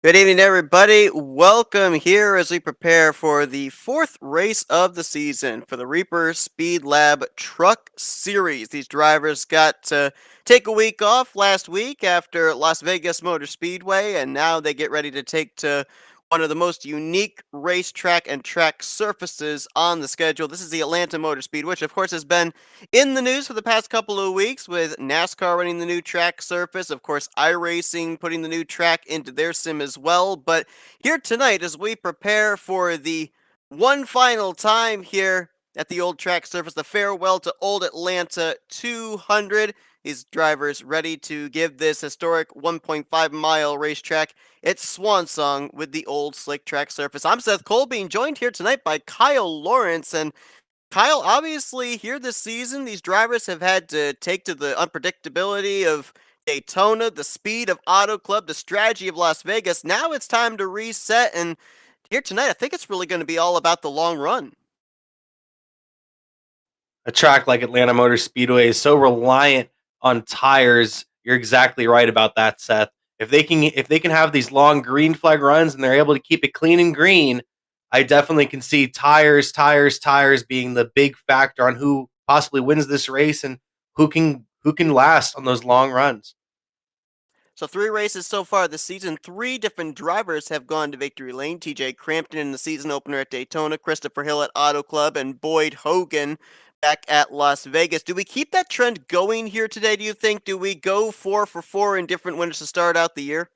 Good evening, everybody. Welcome here as we prepare for the fourth race of the season for the Reaper Speedlab Truck Series. These drivers got to take a week off last week after Las Vegas Motor Speedway, and now they get ready to take to one of the most unique racetrack and track surfaces on the schedule. This is the Atlanta Motor Speed, which of course has been in the news for the past couple of weeks with NASCAR running the new track surface, of course, iRacing putting the new track into their sim as well. But here tonight, as we prepare for the one final time here at the old track surface, the farewell to Old Atlanta 200. These drivers ready to give this historic 1.5-mile racetrack its swan song with the old slick track surface. I'm Seth Cole, being joined here tonight by Kyle Lawrence, and Kyle, obviously, here this season, these drivers have had to take to the unpredictability of Daytona, the speed of Auto Club, the strategy of Las Vegas. Now it's time to reset, and here tonight, I think it's really going to be all about the long run. A track like Atlanta Motor Speedway is so reliant on tires. You're exactly right about that, Seth. If they can have these long green flag runs and they're able to keep it clean and green, I definitely can see tires being the big factor on who possibly wins this race and who can last on those long runs. So 3 races so far this season. 3 different drivers have gone to victory lane. TJ Crampton in the season opener at Daytona, Christopher Hill at Auto Club, and Boyd Hogan back at Las Vegas. Do we keep that trend going here today, do you think? Do we go 4 for 4 in different winners to start out the year?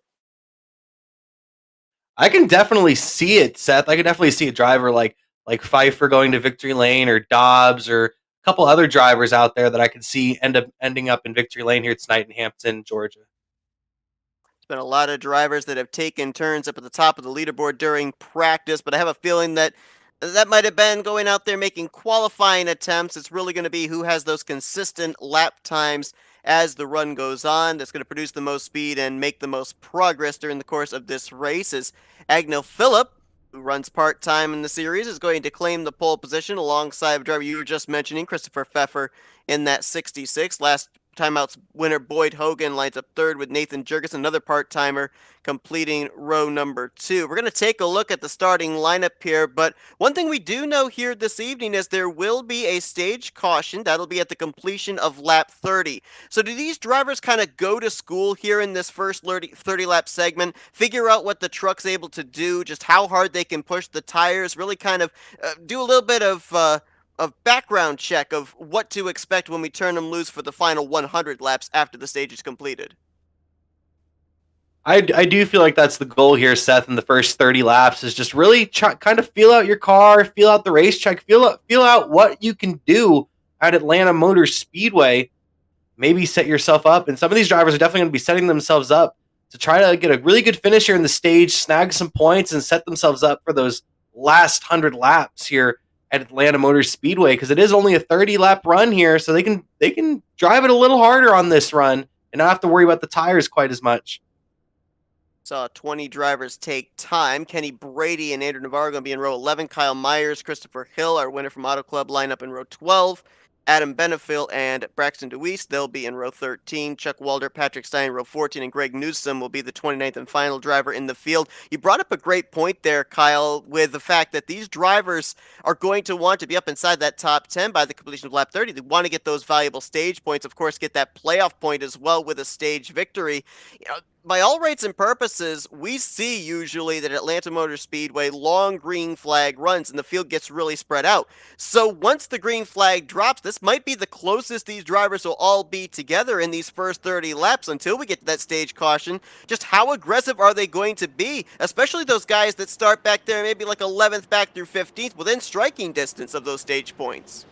I can definitely see it, Seth. I can definitely see a driver like Pfeiffer going to victory lane, or Dobbs, or a couple other drivers out there that I could see ending up in victory lane here tonight in Hampton, Georgia. There's been a lot of drivers that have taken turns up at the top of the leaderboard during practice, but I have a feeling that that might have been going out there making qualifying attempts. It's really going to be who has those consistent lap times as the run goes on that's going to produce the most speed and make the most progress during the course of this race. As Agno Phillip, who runs part-time in the series, is going to claim the pole position alongside a driver you were just mentioning, Christopher Pfeffer, in that 66. Last timeouts winner Boyd Hogan lines up third with Nathan Jurgensen, another part-timer, completing row number 2. We're going to take a look at the starting lineup here, but one thing we do know here this evening is there will be a stage caution. That'll be at the completion of lap 30. So do these drivers kind of go to school here in this first 30-lap segment, figure out what the truck's able to do, just how hard they can push the tires, really kind of do a little bit of background check of what to expect when we turn them loose for the final 100 laps after the stage is completed? I do feel like that's the goal here, Seth, in the first 30 laps is just really kind of feel out your car, feel out the racetrack, feel out what you can do at Atlanta Motor Speedway. Maybe set yourself up, and some of these drivers are definitely going to be setting themselves up to try to get a really good finish here in the stage, snag some points, and set themselves up for those last 100 laps here at Atlanta Motor Speedway, because it is only a 30-lap run here, so they can drive it a little harder on this run and not have to worry about the tires quite as much. Saw 20 drivers take time. Kenny Brady and Andrew Navarro going to be in row 11. Kyle Myers, Christopher Hill, our winner from Auto Club, line up in row 12. Adam Benefiel and Braxton DeWeese, they'll be in row 13. Chuck Walder, Patrick Stein, row 14, and Greg Newsom will be the 29th and final driver in the field. You brought up a great point there, Kyle, with the fact that these drivers are going to want to be up inside that top 10 by the completion of lap 30. They want to get those valuable stage points, of course, get that playoff point as well with a stage victory. By all rates and purposes, we see usually that Atlanta Motor Speedway long green flag runs and the field gets really spread out. So once the green flag drops, this might be the closest these drivers will all be together in these first 30 laps until we get to that stage caution. Just how aggressive are they going to be? Especially those guys that start back there, maybe like 11th back through 15th, within striking distance of those stage points.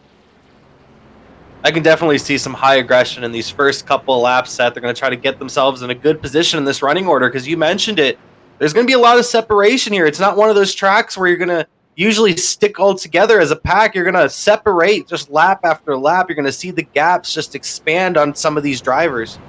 I can definitely see some high aggression in these first couple of laps, Seth. They're going to try to get themselves in a good position in this running order, because you mentioned it. There's going to be a lot of separation here. It's not one of those tracks where you're going to usually stick all together as a pack. You're going to separate just lap after lap. You're going to see the gaps just expand on some of these drivers.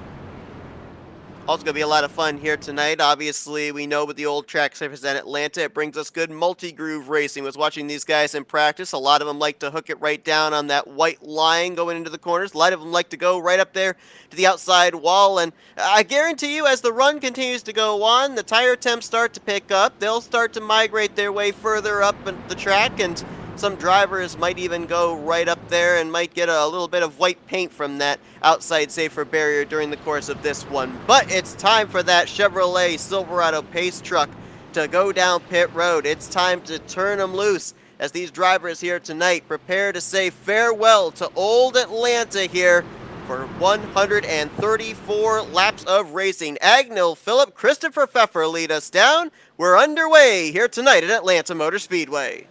Also going to be a lot of fun here tonight. Obviously, we know with the old track surface in Atlanta, it brings us good multi-groove racing. Was watching these guys in practice. A lot of them like to hook it right down on that white line going into the corners. A lot of them like to go right up there to the outside wall. And I guarantee you, as the run continues to go on, the tire temps start to pick up. They'll start to migrate their way further up the track, and some drivers might even go right up there and might get a little bit of white paint from that outside safer barrier during the course of this one. But it's time for that Chevrolet Silverado pace truck to go down pit road. It's time to turn them loose as these drivers here tonight prepare to say farewell to old Atlanta here for 134 laps of racing. Agnell, Phillip, Christopher Pfeffer lead us down. We're underway here tonight at Atlanta Motor Speedway.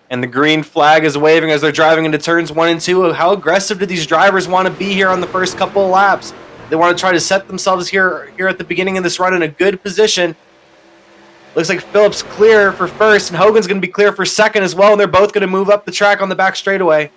And the green flag is waving as they're driving into turns 1 and 2. How aggressive do these drivers want to be here on the first couple of laps? They want to try to set themselves here at the beginning of this run in a good position. Looks like Phillip's clear for first, and Hogan's going to be clear for second as well, and they're both going to move up the track on the back straightaway.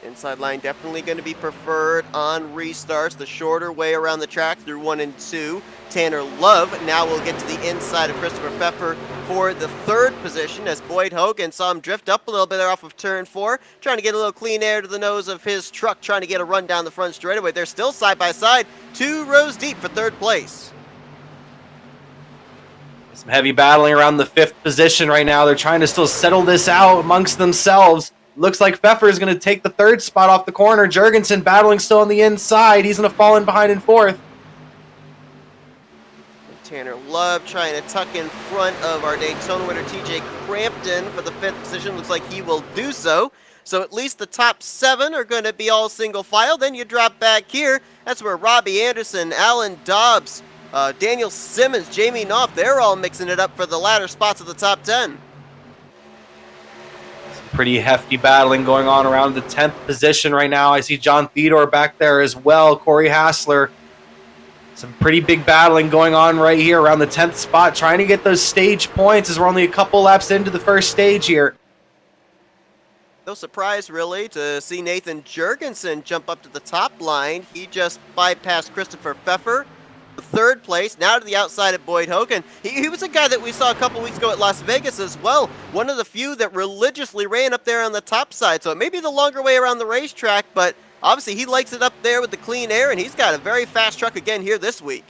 Inside line definitely going to be preferred on restarts, the shorter way around the track through 1 and 2. Tanner Love now will get to the inside of Christopher Pfeffer for the third position as Boyd Hogan saw him drift up a little bit off of turn 4, trying to get a little clean air to the nose of his truck, trying to get a run down the front straightaway. They're still side by side, 2 rows deep for third place. Some heavy battling around the 5th position right now. They're trying to still settle this out amongst themselves. Looks like Pfeffer is going to take the 3rd spot off the corner. Jurgensen battling still on the inside. He's going to fall in behind in 4th. Tanner Love trying to tuck in front of our Daytona winner TJ Crampton for the 5th position. Looks like he will do so. So at least the top 7 are going to be all single file. Then you drop back here. That's where Robbie Anderson, Alan Dobbs, Daniel Simmons, Jamie Knopf, they're all mixing it up for the latter spots of the top 10. Pretty hefty battling going on around the 10th position right now. I see John Theodore back there as well. Corey Hassler. Some pretty big battling going on right here around the 10th spot, trying to get those stage points as we're only a couple laps into the first stage here. No surprise, really, to see Nathan Jurgensen jump up to the top line. He just bypassed Christopher Pfeffer. Third place, now to the outside of Boyd Hogan. He was a guy that we saw a couple weeks ago at Las Vegas as well. One of the few that religiously ran up there on the top side. So it may be the longer way around the racetrack, but obviously he likes it up there with the clean air, and he's got a very fast truck again here this week.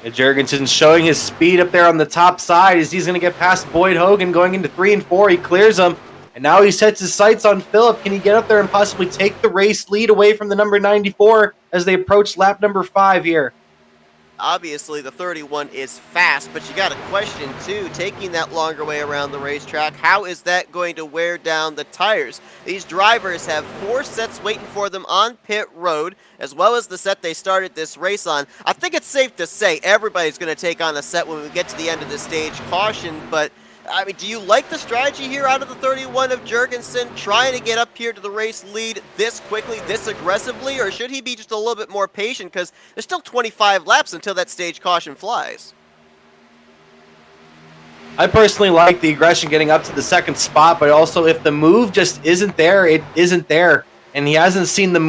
And Jurgensen's showing his speed up there on the top side as he's going to get past Boyd Hogan going into 3 and 4. He clears him, and now he sets his sights on Phillip. Can he get up there and possibly take the race lead away from the number 94 as they approach lap number 5 here? Obviously, the 31 is fast, but you got a question, too. Taking that longer way around the racetrack, how is that going to wear down the tires? These drivers have 4 sets waiting for them on pit road, as well as the set they started this race on. I think it's safe to say everybody's going to take on a set when we get to the end of the stage. Caution, but I mean, do you like the strategy here out of the 31 of Jurgensen, trying to get up here to the race lead this quickly, this aggressively, or should he be just a little bit more patient because there's still 25 laps until that stage caution flies? I personally like the aggression getting up to the 2nd spot, but also if the move just isn't there, it isn't there. And he hasn't seen the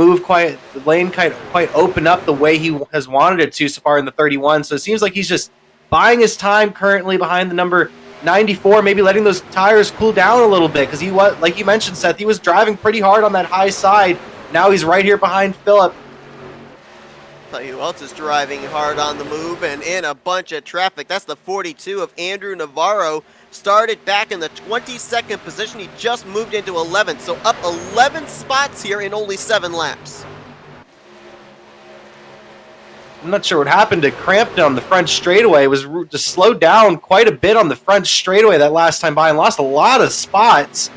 lane quite open up the way he has wanted it to so far in the 31. So it seems like he's just buying his time currently behind the number 94, maybe letting those tires cool down a little bit, because he was, like you mentioned, Seth, he was driving pretty hard on that high side. Now he's right here behind Phillip. Tell you who else is driving hard on the move and in a bunch of traffic. That's the 42 of Andrew Navarro. Started back in the 22nd position. He just moved into 11th, so up 11 spots here in only 7 laps. I'm not sure what happened to Crampton on the front straightaway. It was just slowed down quite a bit on the front straightaway that last time by and lost a lot of spots.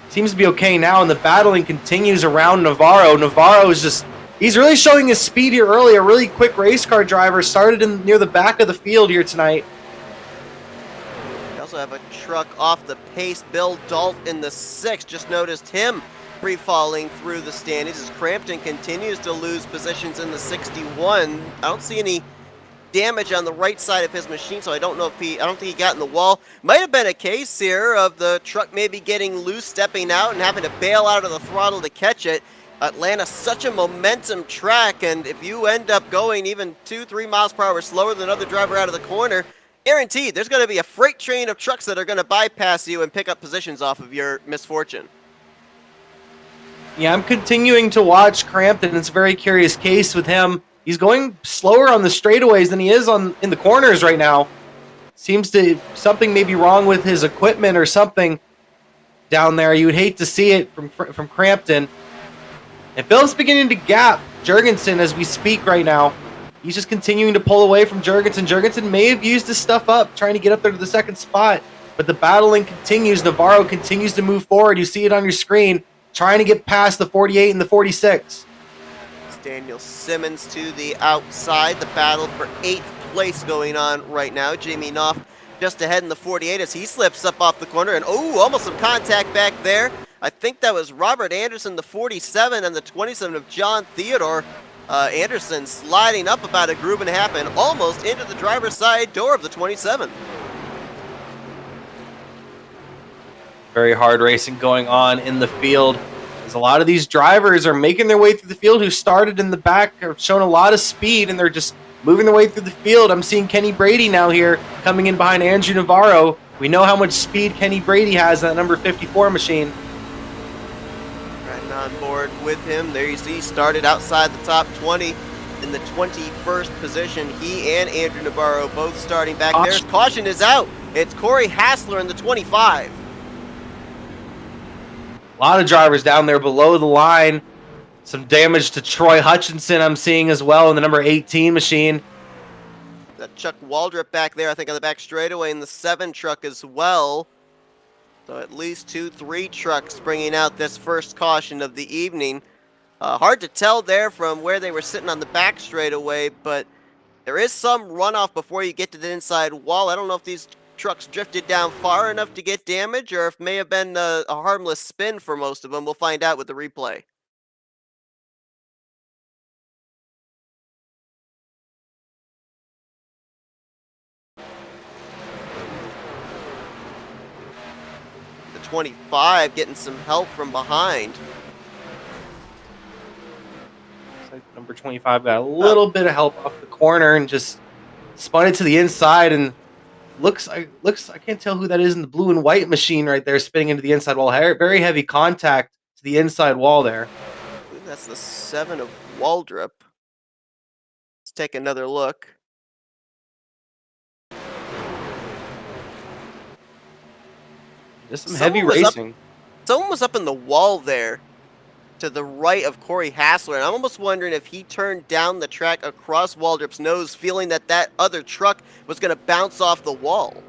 Seems to be okay now, and the battling continues around Navarro. Navarro is just, he's really showing his speed here early. A really quick race car driver, started near the back of the field here tonight. We also have a truck off the pace. Bill Dalt in the 6th. Just noticed him free-falling through the standings as Crampton continues to lose positions in the 61. I don't see any damage on the right side of his machine, so I don't think he got in the wall. Might have been a case here of the truck maybe getting loose, stepping out, and having to bail out of the throttle to catch it. Atlanta, such a momentum track, and if you end up going even 2-3 miles per hour slower than another driver out of the corner, guaranteed there's going to be a freight train of trucks that are going to bypass you and pick up positions off of your misfortune. Yeah, I'm continuing to watch Crampton. It's a very curious case with him. He's going slower on the straightaways than he is in the corners right now. Seems to something may be wrong with his equipment or something down there. You would hate to see it from Crampton. And Phillips beginning to gap Jurgensen as we speak right now. He's just continuing to pull away from Jurgensen. Jurgensen may have used his stuff up, trying to get up there to the second spot. But the battling continues. Navarro continues to move forward. You see it on your screen, trying to get past the 48 and the 46. It's Daniel Simmons to the outside. The battle for 8th place going on right now. Jamie Knopf just ahead in the 48 as he slips up off the corner. And almost some contact back there. I think that was Robert Anderson, the 47, and the 27 of John Theodore. Anderson sliding up about a groove and a half and almost into the driver's side door of the 27. Very hard racing going on in the field. As a lot of these drivers are making their way through the field who started in the back, are showing a lot of speed, and they're just moving their way through the field. I'm seeing Kenny Brady now here coming in behind Andrew Navarro. We know how much speed Kenny Brady has in that number 54 machine. Riding on board with him. There you see, started outside the top 20 in the 21st position. He and Andrew Navarro both starting back there. Caution is out. It's Corey Hassler in the 25. A lot of drivers down there below the line. Some damage to Troy Hutchinson I'm seeing as well in the number 18 machine. Got Chuck Waldrop back there, I think, on the back straightaway in the 7 truck as well. So at least 2-3 trucks bringing out this first caution of the evening. Hard to tell there from where they were sitting on the back straightaway, but there is some runoff before you get to the inside wall. I don't know if these trucks drifted down far enough to get damage or if it may have been a harmless spin for most of them. We'll find out with the replay. The 25 getting some help from behind. Number 25 got a little bit of help off the corner and just spun it to the inside, and looks I can't tell who that is in the blue and white machine right there spinning into the inside wall. Very heavy contact to the inside wall there. I believe that's the 7 of Waldrop. Let's take another look. Just some heavy racing. Someone was up in the wall there to the right of Corey Hassler, and I'm almost wondering if he turned down the track across Waldrop's nose, feeling that that other truck was going to bounce off the wall.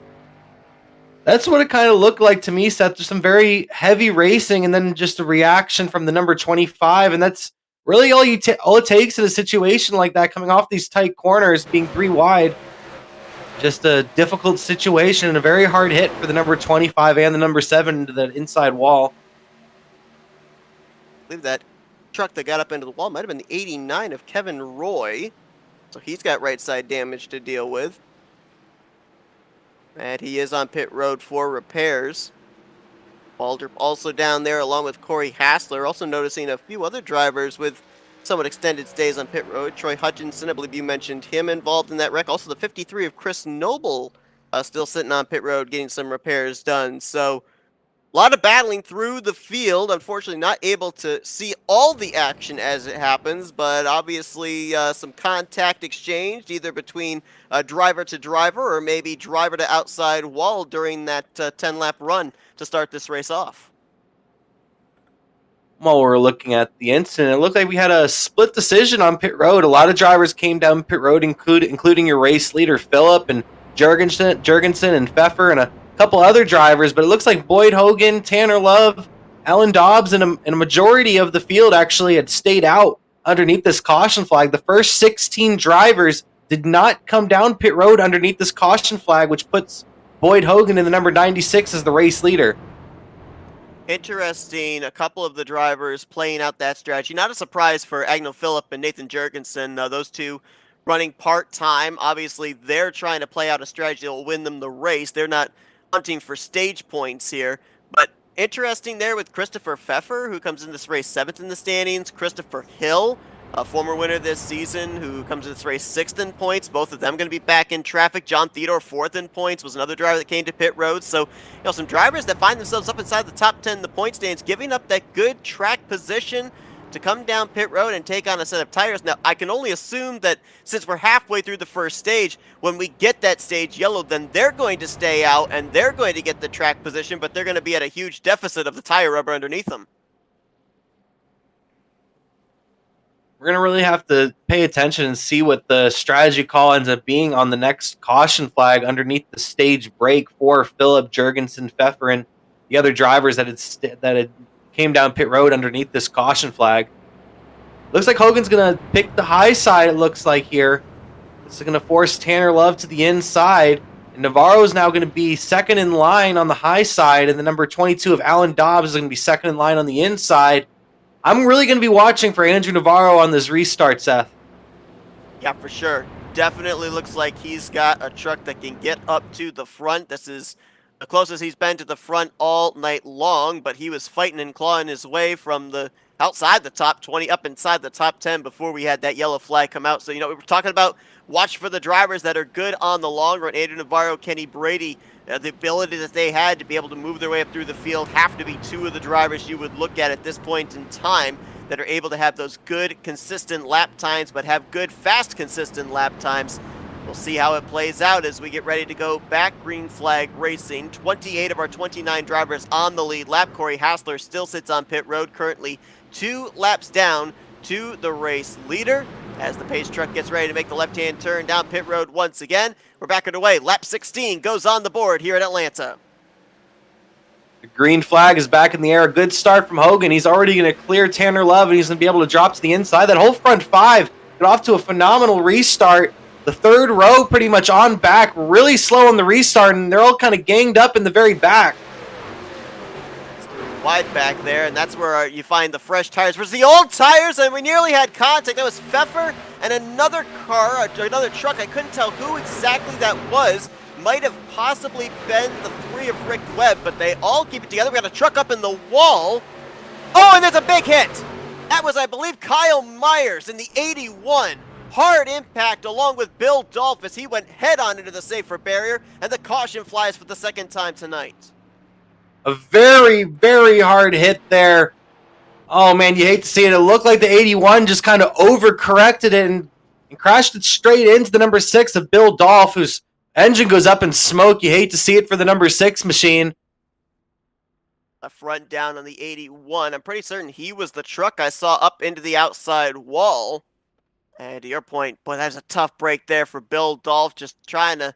That's what it kind of looked like to me, Seth. Just some very heavy racing, and then just a reaction from the number 25, and that's really all it takes in a situation like that, coming off these tight corners, being 3 wide. Just a difficult situation and a very hard hit for the number 25 and the number 7 to the inside wall. I believe that truck that got up into the wall might have been the 89 of Kevin Roy. So he's got right side damage to deal with. And he is on pit road for repairs. Waldrop also down there along with Corey Hassler. Also noticing a few other drivers with somewhat extended stays on pit road. Troy Hutchinson, I believe you mentioned him involved in that wreck. Also the 53 of Chris Noble still sitting on pit road getting some repairs done. So a lot of battling through the field. Unfortunately, not able to see all the action as it happens, but obviously some contact exchanged either between driver to driver or maybe driver to outside wall during that 10-lap run to start this race off. While we're looking at the incident, it looked like we had a split decision on pit road. A lot of drivers came down pit road, including your race leader, Phillip, and Jurgensen and Pfeffer, and a couple other drivers, but it looks like Boyd Hogan, Tanner Love, Alan Dobbs, and a majority of the field actually had stayed out underneath this caution flag. The first 16 drivers did not come down pit road underneath this caution flag, which puts Boyd Hogan in the number 96 as the race leader. Interesting, a couple of the drivers playing out that strategy. Not a surprise for Agnell Phillip and Nathan Jurgensen. Those two running part-time. Obviously, they're trying to play out a strategy that will win them the race. They're not hunting for stage points here. But interesting there with Christopher Pfeffer, who comes in this race 7th in the standings. Christopher Hill, a former winner this season, who comes in this race 6th in points. Both of them going to be back in traffic. John Theodore, 4th in points, was another driver that came to pit road. So, some drivers that find themselves up inside the top 10 in the point stands, giving up that good track position to come down pit road and take on a set of tires. Now, I can only assume that since we're halfway through the first stage, when we get that stage yellow, then they're going to stay out and they're going to get the track position, but they're going to be at a huge deficit of the tire rubber underneath them. We're going to really have to pay attention and see what the strategy call ends up being on the next caution flag underneath the stage break for Philip, Jurgensen, Pfeffer, and the other drivers that had came down pit road underneath this caution flag. Looks like Hogan's going to pick the high side, it looks like here. This is going to force Tanner Love to the inside. And Navarro is now going to be second in line on the high side. And the number 22 of Alan Dobbs is going to be second in line on the inside. I'm really going to be watching for Andrew Navarro on this restart, Seth. Yeah, for sure. Definitely looks like he's got a truck that can get up to the front. This is the closest he's been to the front all night long, but he was fighting and clawing his way from the outside the top 20 up inside the top 10 before we had that yellow flag come out. So, we were talking about watch for the drivers that are good on the long run. Andrew Navarro, Kenny Brady, the ability that they had to be able to move their way up through the field have to be two of the drivers you would look at this point in time that are able to have those good, consistent lap times, but have good, fast, consistent lap times. We'll see how it plays out as we get ready to go back green flag racing. 28 of our 29 drivers on the lead lap. Corey Hassler still sits on pit road, currently 2 laps down to the race leader. As the pace truck gets ready to make the left-hand turn down pit road once again, we're back underway. Lap 16 goes on the board here at Atlanta. The green flag is back in the air. A good start from Hogan. He's already going to clear Tanner Love, and he's going to be able to drop to the inside. That whole front 5 got off to a phenomenal restart. The third row pretty much on back, really slow on the restart, and they're all kind of ganged up in the very back. Wide back there, and that's where you find the fresh tires versus the old tires, and we nearly had contact. That was Pfeffer and another car, another truck. I couldn't tell who exactly that was. Might have possibly been the 3 of Rick Webb, but they all keep it together. We got a truck up in the wall. Oh, and there's a big hit. That was, I believe, Kyle Myers in the 81. Hard impact along with Bill Dolph as he went head-on into the safer barrier, and the caution flies for the second time tonight. A very, very hard hit there. Oh, man, you hate to see it. It looked like the 81 just kind of overcorrected it and crashed it straight into the number 6 of Bill Dolph, whose engine goes up in smoke. You hate to see it for the number 6 machine. A front down on the 81. I'm pretty certain he was the truck I saw up into the outside wall. And to your point, boy, that was a tough break there for Bill Dolph, just trying to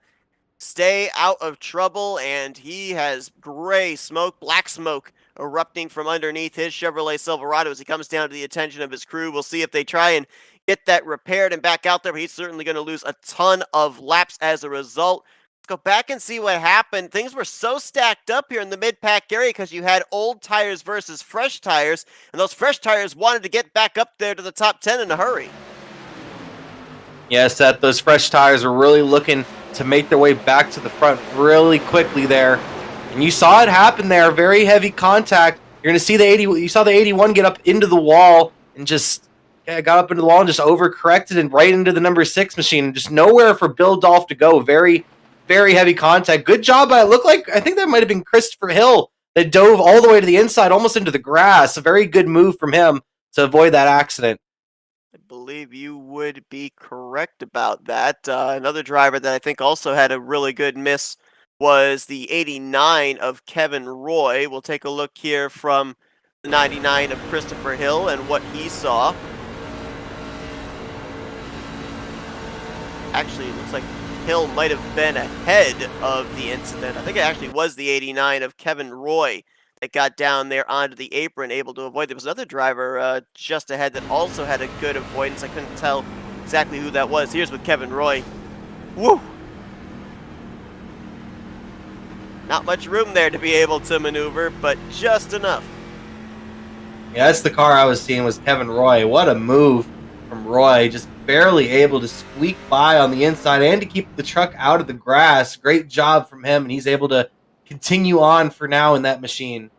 stay out of trouble, and he has gray smoke, black smoke erupting from underneath his Chevrolet Silverado as he comes down to the attention of his crew. We'll see if they try and get that repaired and back out there, but he's certainly going to lose a ton of laps as a result. Let's go back and see what happened. Things were so stacked up here in the mid-pack area because you had old tires versus fresh tires, and those fresh tires wanted to get back up there to the top 10 in a hurry. Yeah, Seth, those fresh tires were really looking to make their way back to the front really quickly there. And you saw it happen there, very heavy contact. You're going to see you saw the 81 get up into the wall and just got up into the wall and just overcorrected and right into the number 6 machine. Just nowhere for Bill Dolph to go. Very, very heavy contact. Good job by, it looked like, I think that might have been Christopher Hill that dove all the way to the inside, almost into the grass. A very good move from him to avoid that accident. I believe you would be correct about that. Another driver that I think also had a really good miss was the 89 of Kevin Roy. We'll take a look here from the 99 of Christopher Hill and what he saw. Actually, it looks like Hill might have been ahead of the incident. I think it actually was the 89 of Kevin Roy that got down there onto the apron, able to avoid. There was another driver just ahead that also had a good avoidance. I couldn't tell exactly who that was. Here's with Kevin Roy. Woo! Not much room there to be able to maneuver, but just enough. Yeah, that's the car I was seeing was Kevin Roy. What a move from Roy. Just barely able to squeak by on the inside and to keep the truck out of the grass. Great job from him, and he's able to continue on for now in that machine.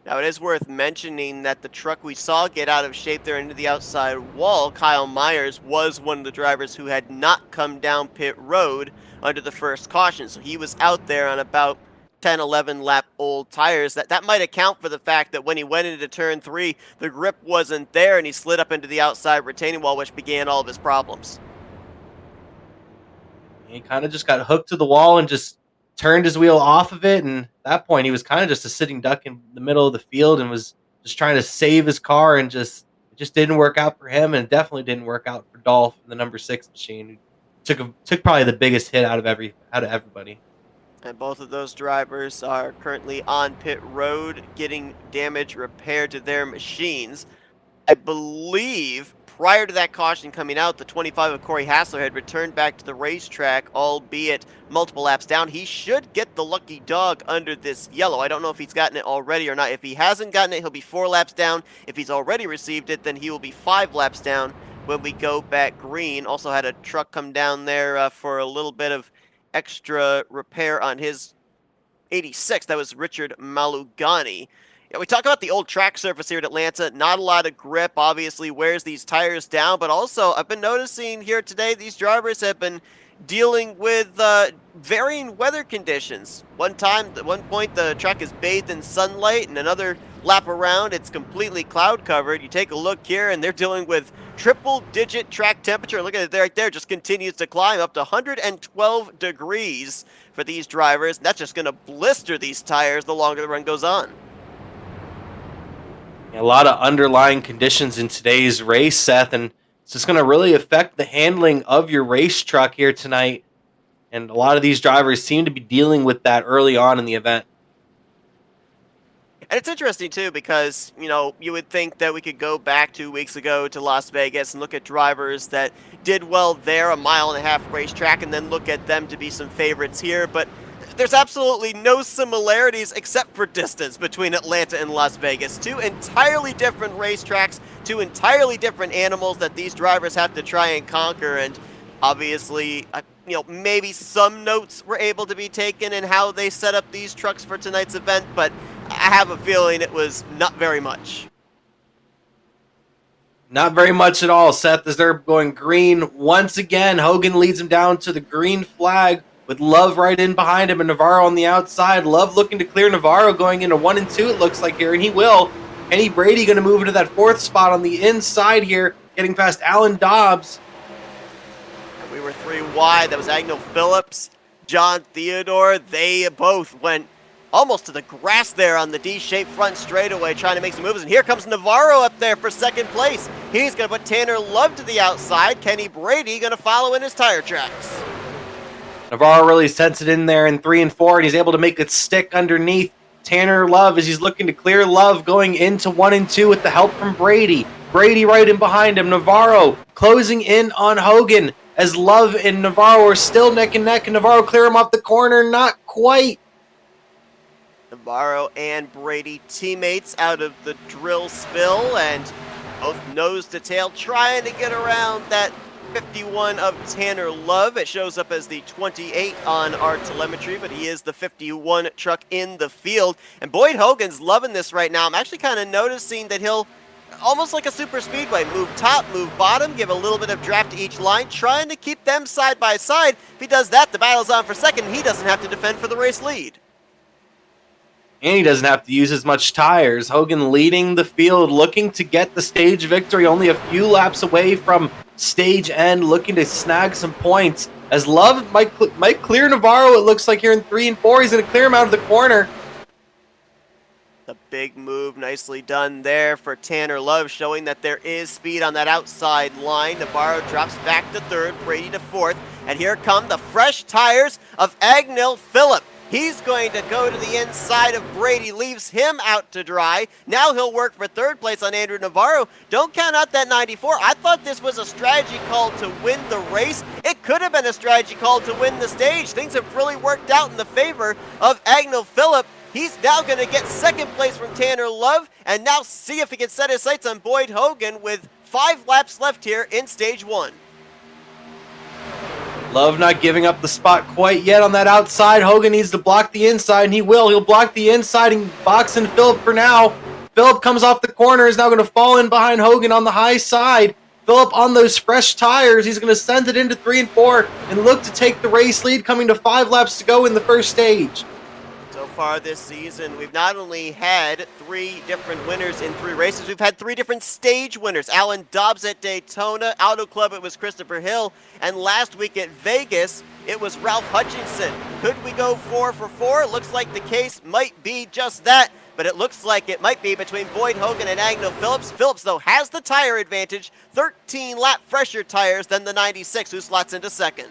Now, it is worth mentioning that the truck we saw get out of shape there into the outside wall, Kyle Myers, was one of the drivers who had not come down pit road under the first caution. So he was out there on about 10, 11 lap old tires. That might account for the fact that when he went into turn 3, the grip wasn't there and he slid up into the outside retaining wall, which began all of his problems. He kind of just got hooked to the wall and just turned his wheel off of it. And at that point, he was kind of just a sitting duck in the middle of the field and was just trying to save his car. And it just didn't work out for him. And it definitely didn't work out for Dolph, the number 6 machine, who took probably the biggest hit out of everybody. And both of those drivers are currently on pit road getting damage repaired to their machines. I believe prior to that caution coming out, the 25 of Corey Hassler had returned back to the racetrack, albeit multiple laps down. He should get the lucky dog under this yellow. I don't know if he's gotten it already or not. If he hasn't gotten it, he'll be 4 laps down. If he's already received it, then he will be 5 laps down when we go back green. Also had a truck come down there for a little bit of extra repair on his 86. That was Richard Malugani. Yeah, we talk about the old track surface here at Atlanta. Not a lot of grip, obviously wears these tires down, but also I've been noticing here today these drivers have been dealing with varying weather conditions. At one point, the track is bathed in sunlight, and another lap around, it's completely cloud covered. You take a look here, and they're dealing with triple-digit track temperature. Look at it right there, just continues to climb up to 112 degrees for these drivers. And that's just going to blister these tires the longer the run goes on. A lot of underlying conditions in today's race, Seth, and it's just going to really affect the handling of your race truck here tonight. And a lot of these drivers seem to be dealing with that early on in the event. And it's interesting, too, because, you would think that we could go back 2 weeks ago to Las Vegas and look at drivers that did well there, a mile-and-a-half racetrack, and then look at them to be some favorites here. But there's absolutely no similarities except for distance between Atlanta and Las Vegas. 2 entirely different racetracks, 2 entirely different animals that these drivers have to try and conquer. And obviously, maybe some notes were able to be taken in how they set up these trucks for tonight's event, but I have a feeling it was not very much. Not very much at all, Seth, as they're going green once again. Hogan leads him down to the green flag with Love right in behind him and Navarro on the outside. Love looking to clear Navarro going into 1 and 2, it looks like here, and he will. Kenny Brady going to move into that 4th spot on the inside here, getting past Alan Dobbs. And we were 3 wide. That was Agnell Phillips, John Theodore. They both went almost to the grass there on the D-shaped front straightaway, trying to make some moves. And here comes Navarro up there for 2nd place. He's going to put Tanner Love to the outside. Kenny Brady going to follow in his tire tracks. Navarro really sets it in there in 3 and 4, and he's able to make it stick underneath Tanner Love as he's looking to clear Love going into 1 and 2 with the help from Brady. Brady right in behind him. Navarro closing in on Hogan as Love and Navarro are still neck and neck, and Navarro clear him off the corner. Not quite. Navarro and Brady teammates out of the drill spill, and both nose to tail trying to get around that 51 of Tanner Love. It shows up as the 28 on our telemetry, but he is the 51 truck in the field. And Boyd Hogan's loving this right now. I'm actually kind of noticing that he'll, almost like a super speedway, move top, move bottom, give a little bit of draft to each line, trying to keep them side by side. If he does that, the battle's on for second, and he doesn't have to defend for the race lead. And he doesn't have to use as much tires. Hogan leading the field, looking to get the stage victory, only a few laps away from stage end, looking to snag some points. As Love might clear Navarro, it looks like here in 3 and 4. He's going to clear him out of the corner. The big move, nicely done there for Tanner Love, showing that there is speed on that outside line. Navarro drops back to 3rd, Brady to 4th, and here come the fresh tires of Agnell Phillip. He's going to go to the inside of Brady, leaves him out to dry. Now he'll work for 3rd place on Andrew Navarro. Don't count out that 94. I thought this was a strategy call to win the race. It could have been a strategy call to win the stage. Things have really worked out in the favor of Agnell Phillip. He's now going to get 2nd place from Tanner Love, and now see if he can set his sights on Boyd Hogan with 5 laps left here in stage 1. Love not giving up the spot quite yet on that outside. Hogan needs to block the inside, and he will. He'll block the inside and box in Phillip for now. Phillip comes off the corner, is now going to fall in behind Hogan on the high side. Phillip on those fresh tires. He's going to send it into 3 and 4 and look to take the race lead, coming to 5 laps to go in the first stage. So far this season, we've not only had 3 different winners in 3 races, we've had 3 different stage winners. Alan Dobbs at Daytona, Auto Club it was Christopher Hill, and last week at Vegas, it was Ralph Hutchinson. Could we go 4 for 4? It looks like the case might be just that, but it looks like it might be between Boyd Hogan and Agno Phillips. Phillips, though, has the tire advantage, 13 lap fresher tires than the 96, who slots into second.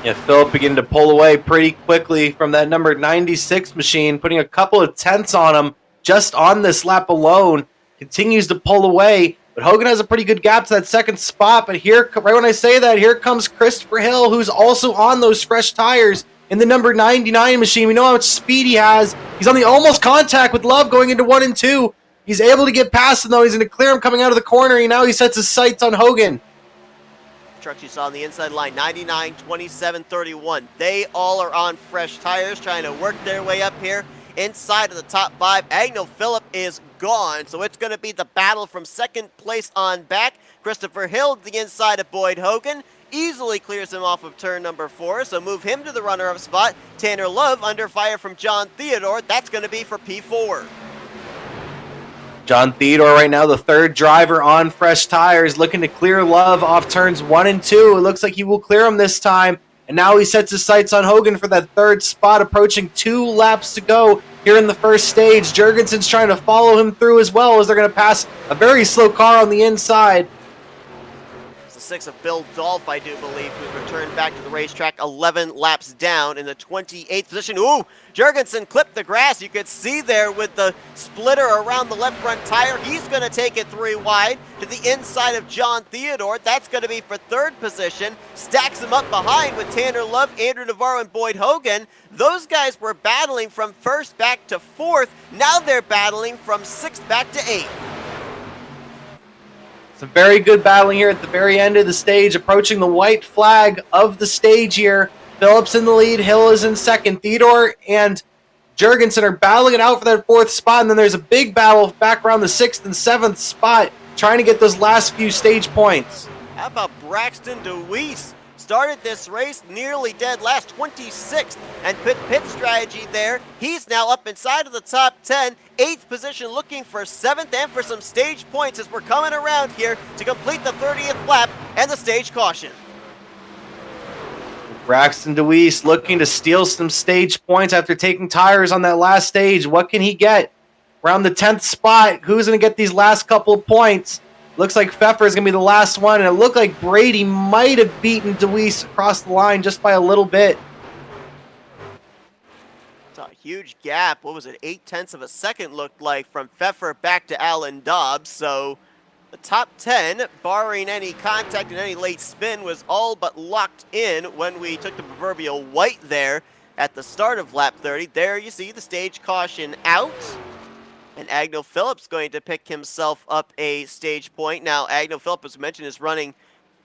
Yeah, Phillip beginning to pull away pretty quickly from that number 96 machine, putting a couple of tenths on him just on this lap alone. Continues to pull away, but Hogan has a pretty good gap to that second spot. But here, right when I say that, here comes Christopher Hill, who's also on those fresh tires in the number 99 machine. We know how much speed he has. He's on the almost contact with Love going into 1 and 2. He's able to get past him, though. He's going to clear him coming out of the corner, and now he sets his sights on Hogan. Trucks you saw on the inside line, 99, 27, 31. They all are on fresh tires, trying to work their way up here inside of the top 5. Agno Phillip is gone, so it's going to be the battle from second place on back. Christopher Hill, the inside of Boyd Hogan, easily clears him off of turn number 4, so move him to the runner-up spot. Tanner Love under fire from John Theodore. That's going to be for P4. John Theodore right now, the 3rd driver on fresh tires, looking to clear Love off turns 1 and 2. It looks like he will clear him this time. And now he sets his sights on Hogan for that 3rd spot, approaching 2 laps to go here in the first stage. Jurgensen's trying to follow him through as well, as they're going to pass a very slow car on the inside. It's the 6 of Bill Dolph, I do believe, who's returned back to the racetrack 11 laps down in the 28th position. Ooh, Jurgensen clipped the grass. You could see there with the splitter around the left front tire. He's going to take it 3 wide to the inside of John Theodore. That's going to be for 3rd position. Stacks him up behind with Tanner Love, Andrew Navarro, and Boyd Hogan. Those guys were battling from 1st back to 4th. Now they're battling from 6th back to 8th. Some very good battling here at the very end of the stage, approaching the white flag of the stage here. Phillips in the lead, Hill is in second. Theodore and Jurgensen are battling it out for that 4th spot, and then there's a big battle back around the 6th and 7th spot, trying to get those last few stage points. How about Braxton DeWeese? Started this race nearly dead last, 26th, and pit strategy there. He's now up inside of the top 10, 8th position, looking for 7th and for some stage points as we're coming around here to complete the 30th lap and the stage caution. Braxton DeWeese looking to steal some stage points after taking tires on that last stage. What can he get? Around the 10th spot, who's going to get these last couple of points? Looks like Pfeffer is going to be the last one, and it looked like Brady might have beaten DeWeese across the line just by a little bit. It's a huge gap. What was it? 0.8 of a second looked like from Pfeffer back to Alan Dobbs. So the top 10, barring any contact and any late spin, was all but locked in when we took the proverbial white there at the start of lap 30. There you see the stage caution out. And Agno Phillips going to pick himself up a stage point. Now, Agno Phillips, as mentioned, is running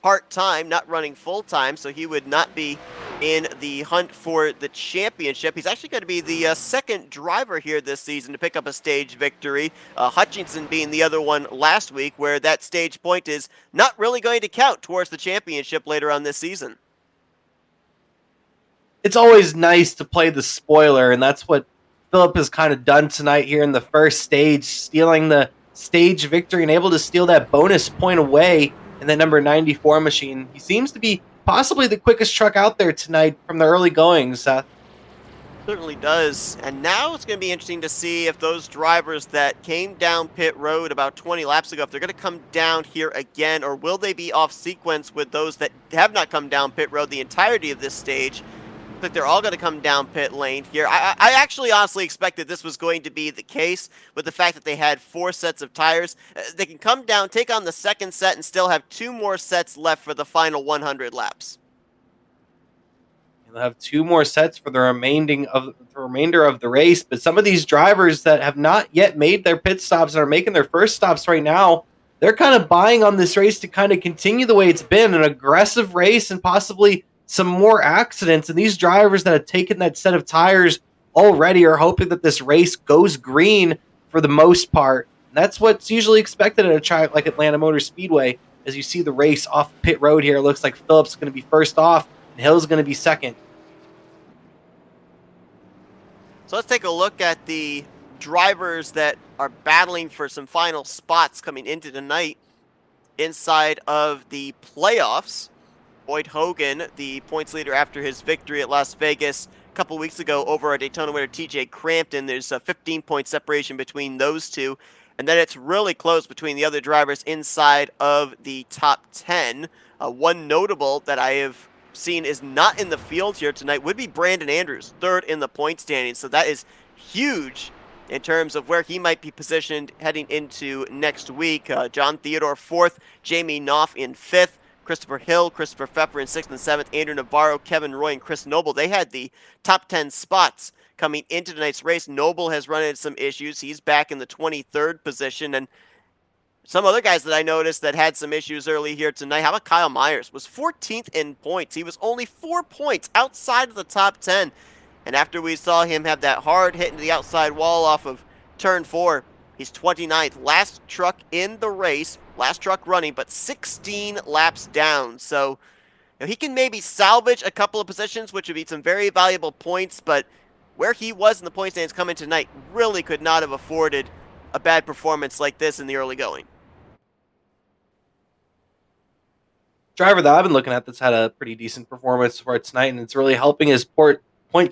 part-time, not running full-time, so he would not be in the hunt for the championship. He's actually going to be the 2nd driver here this season to pick up a stage victory. Hutchinson being the other one last week, where that stage point is not really going to count towards the championship later on this season. It's always nice to play the spoiler, and that's what Phillip has kind of done tonight here in the first stage, stealing the stage victory and able to steal that bonus point away in that number 94 machine. He seems to be possibly the quickest truck out there tonight from the early goings, Seth. Certainly does. And now it's going to be interesting to see if those drivers that came down pit road about 20 laps ago, if they're going to come down here again, or will they be off sequence with those that have not come down pit road the entirety of this stage. Like they're all going to come down pit lane here. I actually honestly expected this was going to be the case with the fact that they had 4 sets of tires. They can come down, take on the 2nd set, and still have 2 more sets left for the final 100 laps. They'll have 2 more sets for the remainder of the race, but some of these drivers that have not yet made their pit stops and are making their first stops right now, they're kind of buying on this race to kind of continue the way it's been, an aggressive race and possibly some more accidents. And these drivers that have taken that set of tires already are hoping that this race goes green for the most part. And that's what's usually expected at a track like Atlanta Motor Speedway. As you see the race off pit road here, it looks like Phillips is going to be first off and Hill's going to be second. So let's take a look at the drivers that are battling for some final spots coming into tonight inside of the playoffs. Boyd Hogan, the points leader after his victory at Las Vegas a couple weeks ago over our Daytona winner TJ Crampton. There's a 15-point separation between those two. And then it's really close between the other drivers inside of the top 10. One notable that I have seen is not in the field here tonight would be Brandon Andrews, third in the point standings. So that is huge in terms of where he might be positioned heading into next week. John Theodore fourth, Jamie Knopf in fifth, Christopher Hill, Christopher Pfeffer in sixth and seventh, Andrew Navarro, Kevin Roy, and Chris Noble. They had the top 10 spots coming into tonight's race. Noble has run into some issues. He's back in the 23rd position. And some other guys that I noticed that had some issues early here tonight. How about Kyle Myers? Was 14th in points. He was only 4 points outside of the top 10. And after we saw him have that hard hit into the outside wall off of turn 4, he's 29th. Last truck in the race, last truck running, but 16 laps down. So he can maybe salvage a couple of positions, which would be some very valuable points, but where he was in the point standings coming tonight really could not have afforded a bad performance like this in the early going. Driver that I've been looking at that's had a pretty decent performance for tonight, and it's really helping his point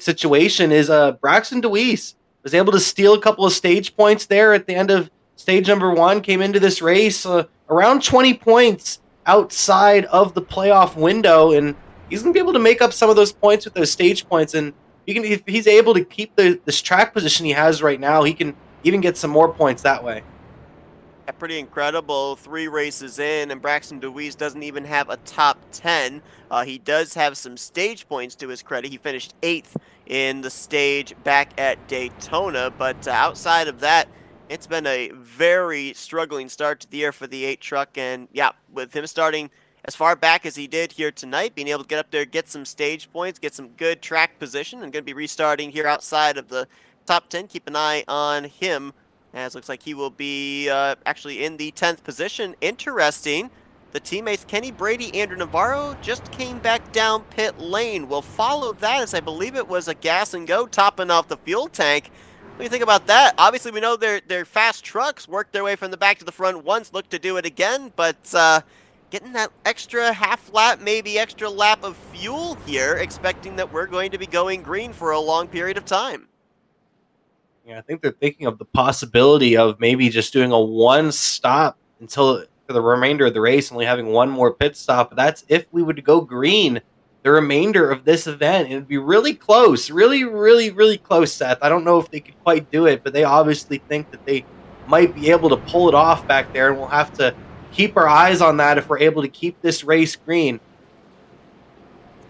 situation is Braxton DeWeese. Was able to steal a couple of stage points there at the end of stage number 1, came into this race around 20 points outside of the playoff window, and he's going to be able to make up some of those points with those stage points. And if he's able to keep this track position he has right now, he can even get some more points that way. Yeah, pretty incredible. 3 races in, and Braxton DeWeese doesn't even have a top 10. He does have some stage points to his credit. He finished 8th in the stage back at Daytona, but outside of that, it's been a very struggling start to the year for the 8 truck. And yeah, with him starting as far back as he did here tonight, being able to get up there, get some stage points, get some good track position, and going to be restarting here outside of the top 10. Keep an eye on him, as looks like he will be actually in the 10th position. Interesting, the teammates Kenny Brady, Andrew Navarro just came back down pit lane. We'll follow that, as I believe it was a gas and go topping off the fuel tank. What do you think about that? Obviously, we know they're fast trucks, work their way from the back to the front once, look to do it again, but getting that extra half lap, maybe extra lap of fuel here, expecting that we're going to be going green for a long period of time. Yeah, I think they're thinking of the possibility of maybe just doing a one stop until for the remainder of the race, only having one more pit stop. That's if we would go green the remainder of this event. It would be really close, really, really, really close, Seth. I don't know if they could quite do it, but they obviously think that they might be able to pull it off back there, and we'll have to keep our eyes on that if we're able to keep this race green.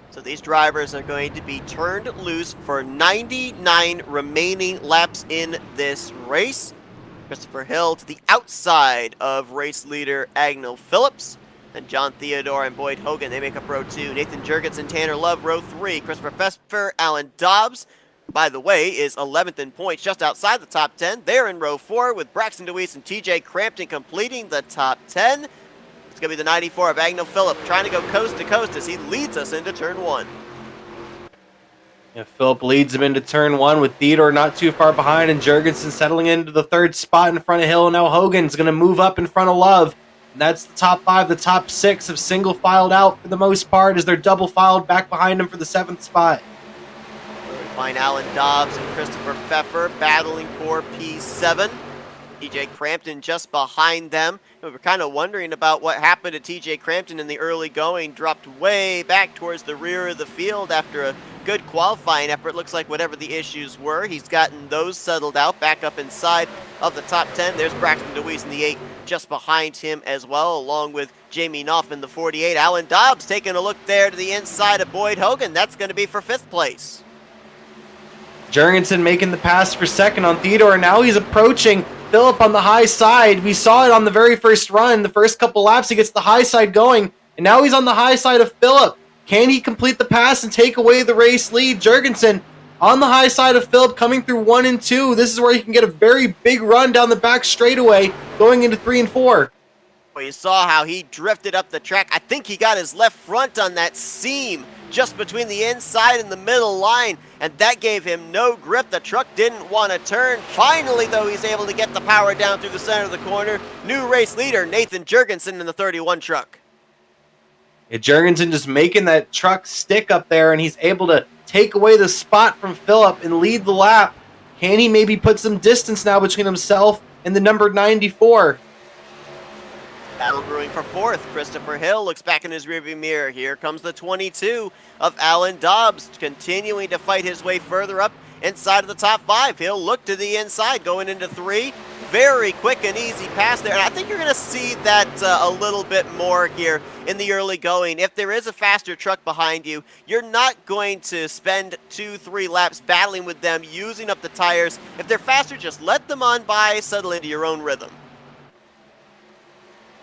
So these drivers are going to be turned loose for 99 remaining laps in this race. Christopher Hill to the outside of race leader Agnell Phillips. Then John Theodore and Boyd Hogan, they make up row 2. Nathan Jurgensen, Tanner Love, row 3. Christopher Pfeffer, Alan Dobbs, by the way, is 11th in points, just outside the top 10. They're in row 4 with Braxton DeWeese and TJ Crampton completing the top 10. It's going to be the 94 of Agnell Phillip trying to go coast to coast as he leads us into turn 1. Yeah, Phillip leads him into turn 1 with Theodore not too far behind, and Jurgensen settling into the 3rd spot in front of Hill. Now Hogan's going to move up in front of Love. And that's the top 5. The top 6 have single filed out for the most part as they're double filed back behind him for the 7th spot. We find Alan Dobbs and Christopher Pfeffer battling for P7. TJ Crampton just behind them. We were kind of wondering about what happened to TJ Crampton in the early going. Dropped way back towards the rear of the field after a good qualifying effort. Looks like whatever the issues were, he's gotten those settled out, back up inside of the top 10. There's Braxton DeWeese in the 8, just behind him as well, along with Jamie Knopf in the 48. Alan Dobbs taking a look there to the inside of Boyd Hogan. That's going to be for 5th place. Jurgensen making the pass for 2nd on Theodore. Now he's approaching Phillip on the high side. We saw it on the very first run. The first couple laps, he gets the high side going, and now he's on the high side of Phillip. Can he complete the pass and take away the race lead? Jurgensen on the high side of Phillip, coming through 1 and 2. This is where he can get a very big run down the back straightaway, going into 3 and 4. Well, you saw how he drifted up the track. I think he got his left front on that seam just between the inside and the middle line, and that gave him no grip. The truck didn't want to turn. Finally, though, he's able to get the power down through the center of the corner. New race leader, Nathan Jurgensen in the 31 truck. Yeah, Jurgensen just making that truck stick up there, and he's able to take away the spot from Phillip and lead the lap. Can he maybe put some distance now between himself and the number 94? Battle brewing for fourth. Christopher Hill looks back in his rearview mirror. Here comes the 22 of Alan Dobbs, continuing to fight his way further up inside of the top 5. He'll look to the inside going into 3. Very quick and easy pass there. And I think you're going to see that a little bit more here in the early going. If there is a faster truck behind you, you're not going to spend 2-3 laps battling with them, using up the tires. If they're faster, just let them on by, settle into your own rhythm.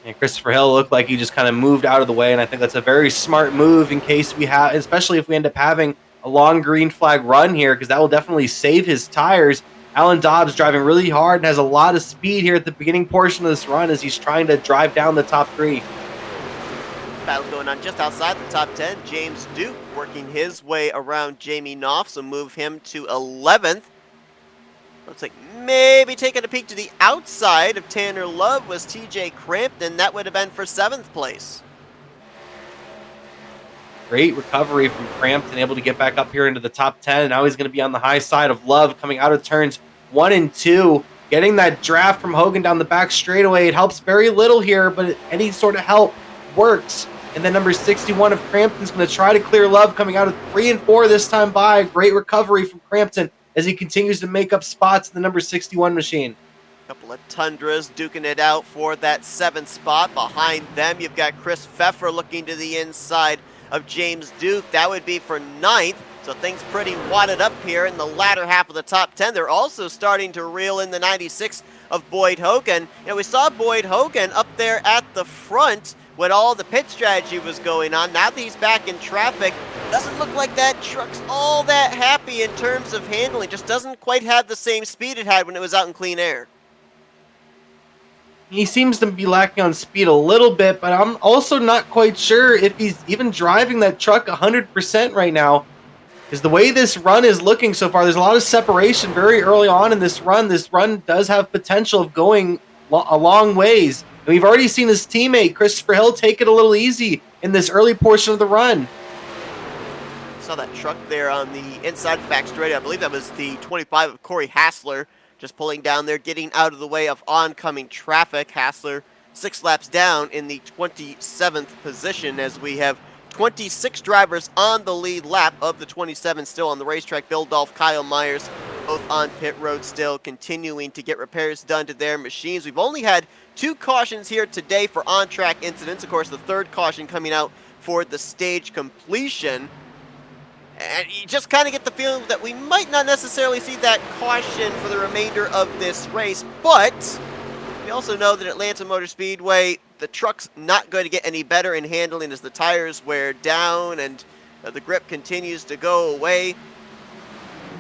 And Christopher Hill looked like he just kind of moved out of the way, and I think that's a very smart move in case we have, especially if we end up having a long green flag run here, because that will definitely save his tires. Alan Dobbs driving really hard and has a lot of speed here at the beginning portion of this run as he's trying to drive down the top 3. Battle going on just outside the top 10. James Duke working his way around Jamie Knopf, so move him to 11th. Looks like maybe taking a peek to the outside of Tanner Love was TJ Crampton. That would have been for 7th place. Great recovery from Crampton, able to get back up here into the top 10. Now he's going to be on the high side of Love, coming out of turns 1 and 2. Getting that draft from Hogan down the back straightaway. It helps very little here, but any sort of help works. And then number 61 of Crampton's going to try to clear Love, coming out of 3 and 4 this time by. Great recovery from Crampton as he continues to make up spots in the number 61 machine. Couple of Tundras duking it out for that 7th spot. Behind them, you've got Chris Pfeffer looking to the inside of James Duke. That would be for 9th. So things pretty wadded up here in the latter half of the top 10. They're also starting to reel in the 96 of Boyd Hogan. You know, we saw Boyd Hogan up there at the front when all the pit strategy was going on. Now that he's back in traffic, doesn't look like that truck's all that happy in terms of handling. Just doesn't quite have the same speed it had when it was out in clean air. He seems to be lacking on speed a little bit, but I'm also not quite sure if he's even driving that truck 100% right now. Because the way this run is looking so far, there's a lot of separation very early on in this run. This run does have potential of going a long ways. And we've already seen his teammate, Christopher Hill, take it a little easy in this early portion of the run. Saw that truck there on the inside of the back straight. I believe that was the 25 of Corey Hassler, just pulling down there, getting out of the way of oncoming traffic. Hassler 6 laps down in the 27th position as we have 26 drivers on the lead lap of the 27 still on the racetrack. Bill Dolph, Kyle Myers, both on pit road still, continuing to get repairs done to their machines. We've only had 2 cautions here today for on-track incidents. Of course, the 3rd caution coming out for the stage completion. And you just kind of get the feeling that we might not necessarily see that caution for the remainder of this race. But we also know that Atlanta Motor Speedway, the truck's not going to get any better in handling as the tires wear down and the grip continues to go away.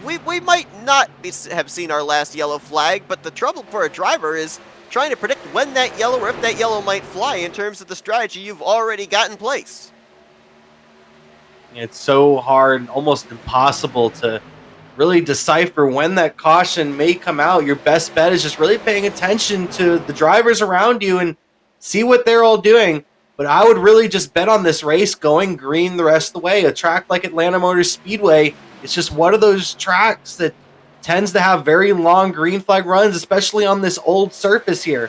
We might not have seen our last yellow flag, but the trouble for a driver is trying to predict when that yellow or if that yellow might fly in terms of the strategy you've already got in place. It's so hard, almost impossible to really decipher when that caution may come out. Your best bet is just really paying attention to the drivers around you and see what they're all doing. But I would really just bet on this race going green the rest of the way. A track like Atlanta Motor Speedway, it's just one of those tracks that tends to have very long green flag runs, especially on this old surface here.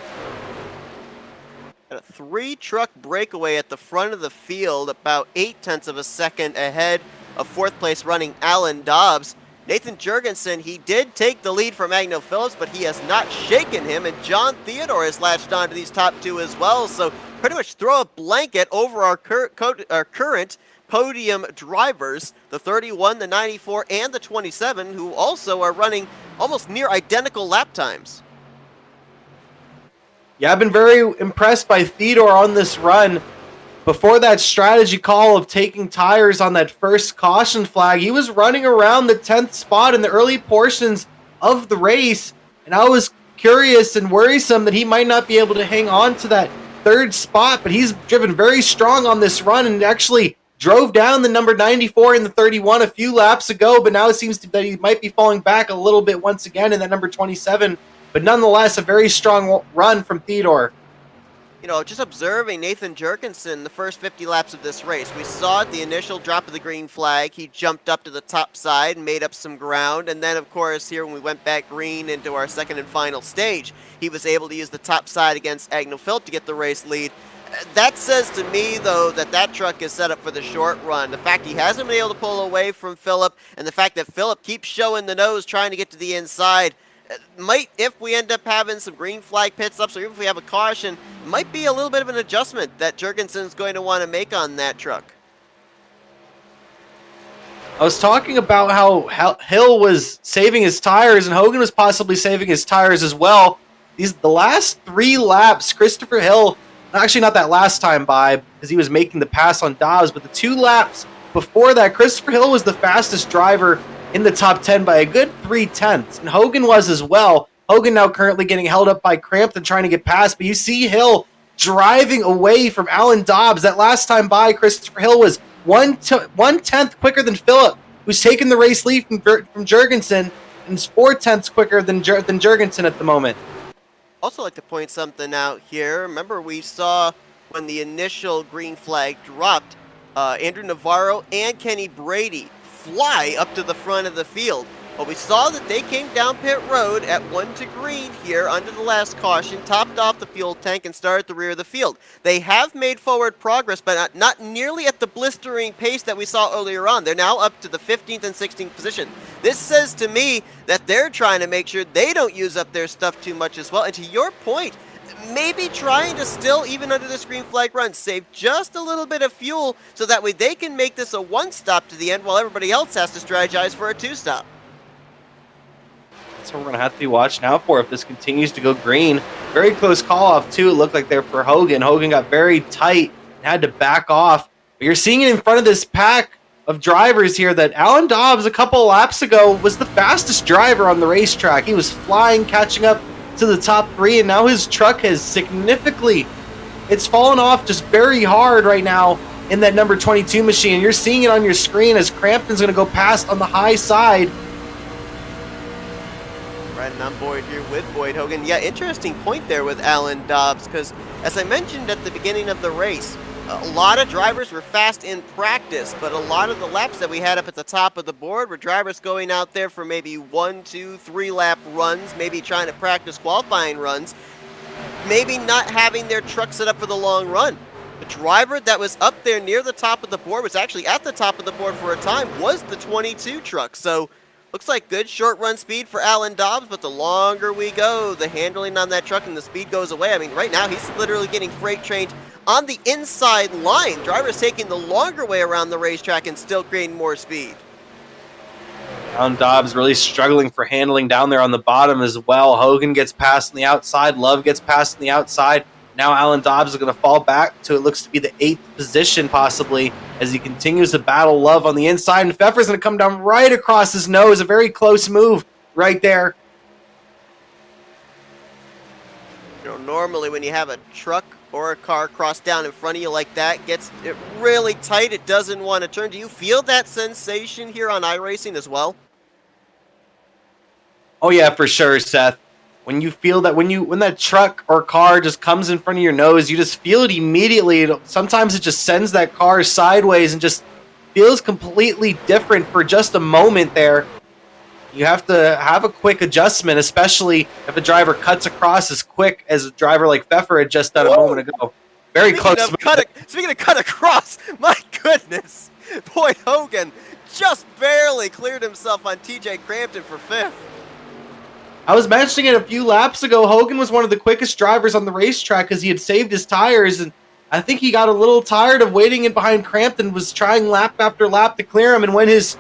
A 3-truck breakaway at the front of the field, about 0.8 of a second ahead of 4th place running Alan Dobbs. Nathan Jurgensen, he did take the lead from Agno Phillips, but he has not shaken him, and John Theodore has latched on to these top 2 as well, so pretty much throw a blanket over our current podium drivers, the 31, the 94, and the 27, who also are running almost near identical lap times. Yeah, I've been very impressed by Theodore on this run. Before that strategy call of taking tires on that first caution flag, he was running around the 10th spot in the early portions of the race, and I was curious and worrisome that he might not be able to hang on to that third spot, but he's driven very strong on this run and actually drove down the number 94 in the 31 a few laps ago, but now it seems that he might be falling back a little bit once again in that number 27, but nonetheless a very strong run from Theodore. You know, just observing Nathan Jurgensen the first 50 laps of this race. We saw at the initial drop of the green flag, he jumped up to the top side and made up some ground. And then, of course, here when we went back green into our second and final stage, he was able to use the top side against Agnew Phillip to get the race lead. That says to me, though, that truck is set up for the short run. The fact he hasn't been able to pull away from Phillip, and the fact that Phillip keeps showing the nose trying to get to the inside, might, if we end up having some green flag pit stops, or even if we have a caution, might be a little bit of an adjustment that Jurgensen's going to want to make on that truck. I was talking about how Hill was saving his tires and Hogan was possibly saving his tires as well. The last 3 laps, Christopher Hill, actually not that last time by because he was making the pass on Dobbs, but the 2 laps before that, Christopher Hill was the fastest driver in the top 10 by a good 3/10, and Hogan was as well. Hogan now currently getting held up by Crampton trying to get past, but you see Hill driving away from Alan Dobbs. That last time by, Christopher Hill was 1/10 quicker than Phillip, who's taken the race lead from Jurgensen, and is 4/10 quicker than Jurgensen at the moment. Also like to point something out here. Remember we saw when the initial green flag dropped, Andrew Navarro and Kenny Brady fly up to the front of the field. But we saw that they came down pit road at 1 to green here under the last caution, topped off the fuel tank, and started at the rear of the field. They have made forward progress, but not nearly at the blistering pace that we saw earlier on. They're now up to the 15th and 16th position. This says to me that they're trying to make sure they don't use up their stuff too much as well. And to your point, maybe trying to still, even under this green flag run, save just a little bit of fuel so that way they can make this a 1-stop to the end while everybody else has to strategize for a 2-stop. That's what we're going to have to be watching out for if this continues to go green. Very close call off, too. It looked like there for Hogan. Hogan got very tight and had to back off. But you're seeing it in front of this pack of drivers here that Alan Dobbs a couple of laps ago was the fastest driver on the racetrack. He was flying, catching up to the top 3, and now his truck has significantly, it's fallen off just very hard right now in that number 22 machine. You're seeing it on your screen as Crampton's going to go past on the high side. Riding on board here with Boyd Hogan. Yeah, interesting point there with Alan Dobbs, because as I mentioned at the beginning of the race, a lot of drivers were fast in practice, but a lot of the laps that we had up at the top of the board were drivers going out there for maybe 1, 2, 3 lap runs, maybe trying to practice qualifying runs, maybe not having their truck set up for the long run. The driver that was up there near the top of the board, was actually at the top of the board for a time, was the 22 truck. So looks like good short run speed for Alan Dobbs, but the longer we go, the handling on that truck and the speed goes away. I mean, right now he's literally getting freight trained on the inside line. Drivers taking the longer way around the racetrack and still creating more speed. Alan Dobbs really struggling for handling down there on the bottom as well. Hogan gets past on the outside. Love gets past on the outside. Now Alan Dobbs is going to fall back to it looks to be the 8th position possibly as he continues to battle Love on the inside. And Pfeffer's going to come down right across his nose. A very close move right there. You know, normally when you have a truck or a car cross down in front of you like that, gets it really tight, it doesn't want to turn. Do you feel that sensation here on iRacing as well? Oh yeah, for sure, Seth. When you feel that, when that truck or car just comes in front of your nose, you just feel it immediately. Sometimes it just sends that car sideways and just feels completely different for just a moment there. You have to have a quick adjustment, especially if a driver cuts across as quick as a driver like Pfeffer had just done a moment ago. Very close. Speaking of cut across, my goodness. Boyd Hogan just barely cleared himself on TJ Crampton for 5th. I was mentioning it a few laps ago. Hogan was one of the quickest drivers on the racetrack because he had saved his tires, and I think he got a little tired of waiting in behind Crampton, was trying lap after lap to clear him, and when his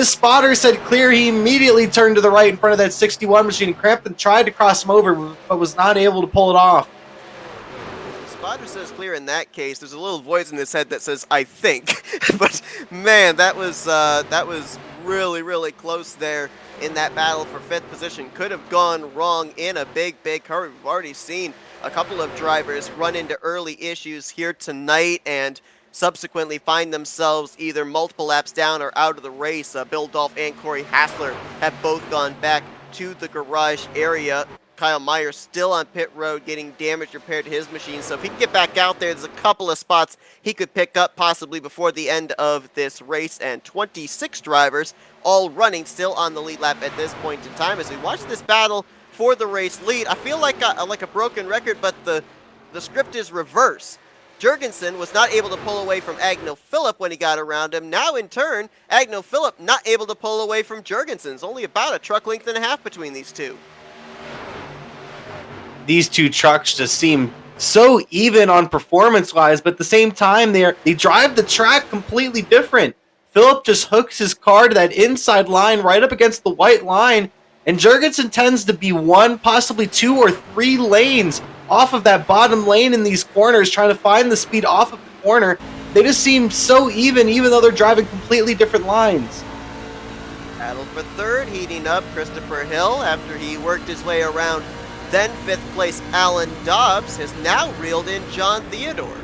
spotter said clear, he immediately turned to the right in front of that 61 machine, and Crampton tried to cross him over, but was not able to pull it off. Roger says clear in that case. There's a little voice in his head that says, I think. But, man, that was really, really close there in that battle for 5th position. Could have gone wrong in a big, big hurry. We've already seen a couple of drivers run into early issues here tonight and subsequently find themselves either multiple laps down or out of the race. Bill Dolph and Corey Hassler have both gone back to the garage area. Kyle Meyer still on pit road getting damage repaired to his machine, so if he can get back out there, there's a couple of spots he could pick up possibly before the end of this race, and 26 drivers all running still on the lead lap at this point in time. As we watch this battle for the race lead, I feel like a broken record, but the script is reverse. Jurgensen was not able to pull away from Agno Phillip when he got around him. Now, in turn, Agno Phillip not able to pull away from Jurgensen. It's only about a truck length and a half between these two. These two trucks just seem so even on performance-wise, but at the same time, they drive the track completely different. Phillip just hooks his car to that inside line right up against the white line, and Jurgensen tends to be one, possibly 2 or 3 lanes off of that bottom lane in these corners, trying to find the speed off of the corner. They just seem so even though they're driving completely different lines. Battle for 3rd, heating up Christopher Hill after he worked his way around. Then 5th place Alan Dobbs has now reeled in John Theodore.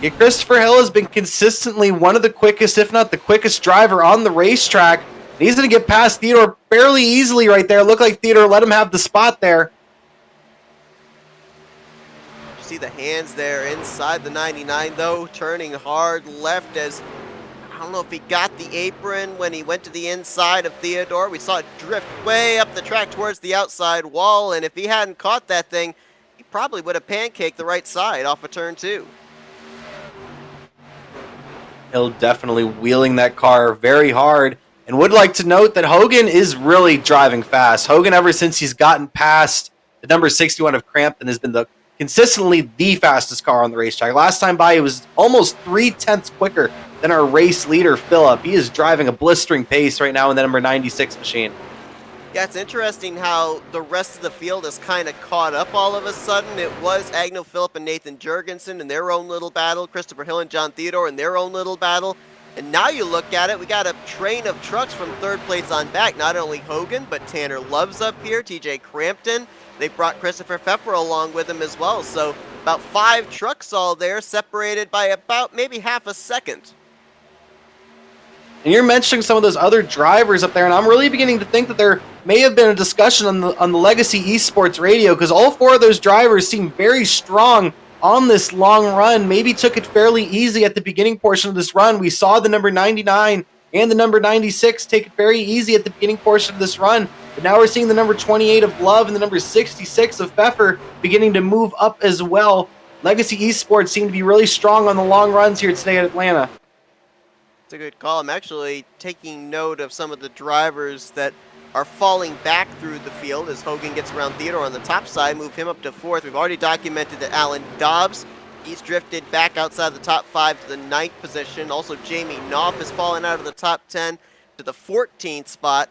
Yeah, Christopher Hill has been consistently one of the quickest, if not the quickest driver on the racetrack. He's going to get past Theodore fairly easily right there. Looked like Theodore let him have the spot there. You see the hands there inside the 99 though, turning hard left as, I don't know if he got the apron when he went to the inside of Theodore. We saw it drift way up the track towards the outside wall, and if he hadn't caught that thing, he probably would have pancaked the right side off of turn 2. Hill definitely wheeling that car very hard, and would like to note that Hogan is really driving fast. Hogan, ever since he's gotten past the number 61 of Crampton, has been consistently the fastest car on the racetrack. Last time by, it was almost 3/10 quicker than our race leader, Phillip. He is driving a blistering pace right now in the number 96 machine. Yeah, it's interesting how the rest of the field has kind of caught up all of a sudden. It was Agno Phillip and Nathan Jurgensen in their own little battle, Christopher Hill and John Theodore in their own little battle. And now you look at it, we got a train of trucks from 3rd place on back. Not only Hogan, but Tanner Love's up here, TJ Crampton. They brought Christopher Pfeffer along with him as well. So about 5 trucks all there, separated by about maybe half a second. And you're mentioning some of those other drivers up there, and I'm really beginning to think that there may have been a discussion on the Legacy Esports radio, because all 4 of those drivers seem very strong on this long run. Maybe took it fairly easy at the beginning portion of this run. We saw the number 99 and the number 96 take it very easy at the beginning portion of this run. But now we're seeing the number 28 of Love and the number 66 of Pfeffer beginning to move up as well. Legacy Esports seem to be really strong on the long runs here today at Atlanta. It's a good call. I'm actually taking note of some of the drivers that are falling back through the field as Hogan gets around Theodore on the top side, move him up to 4th. We've already documented that Alan Dobbs, he's drifted back outside the top 5 to the 9th position. Also, Jamie Knopf has fallen out of the top 10 to the 14th spot.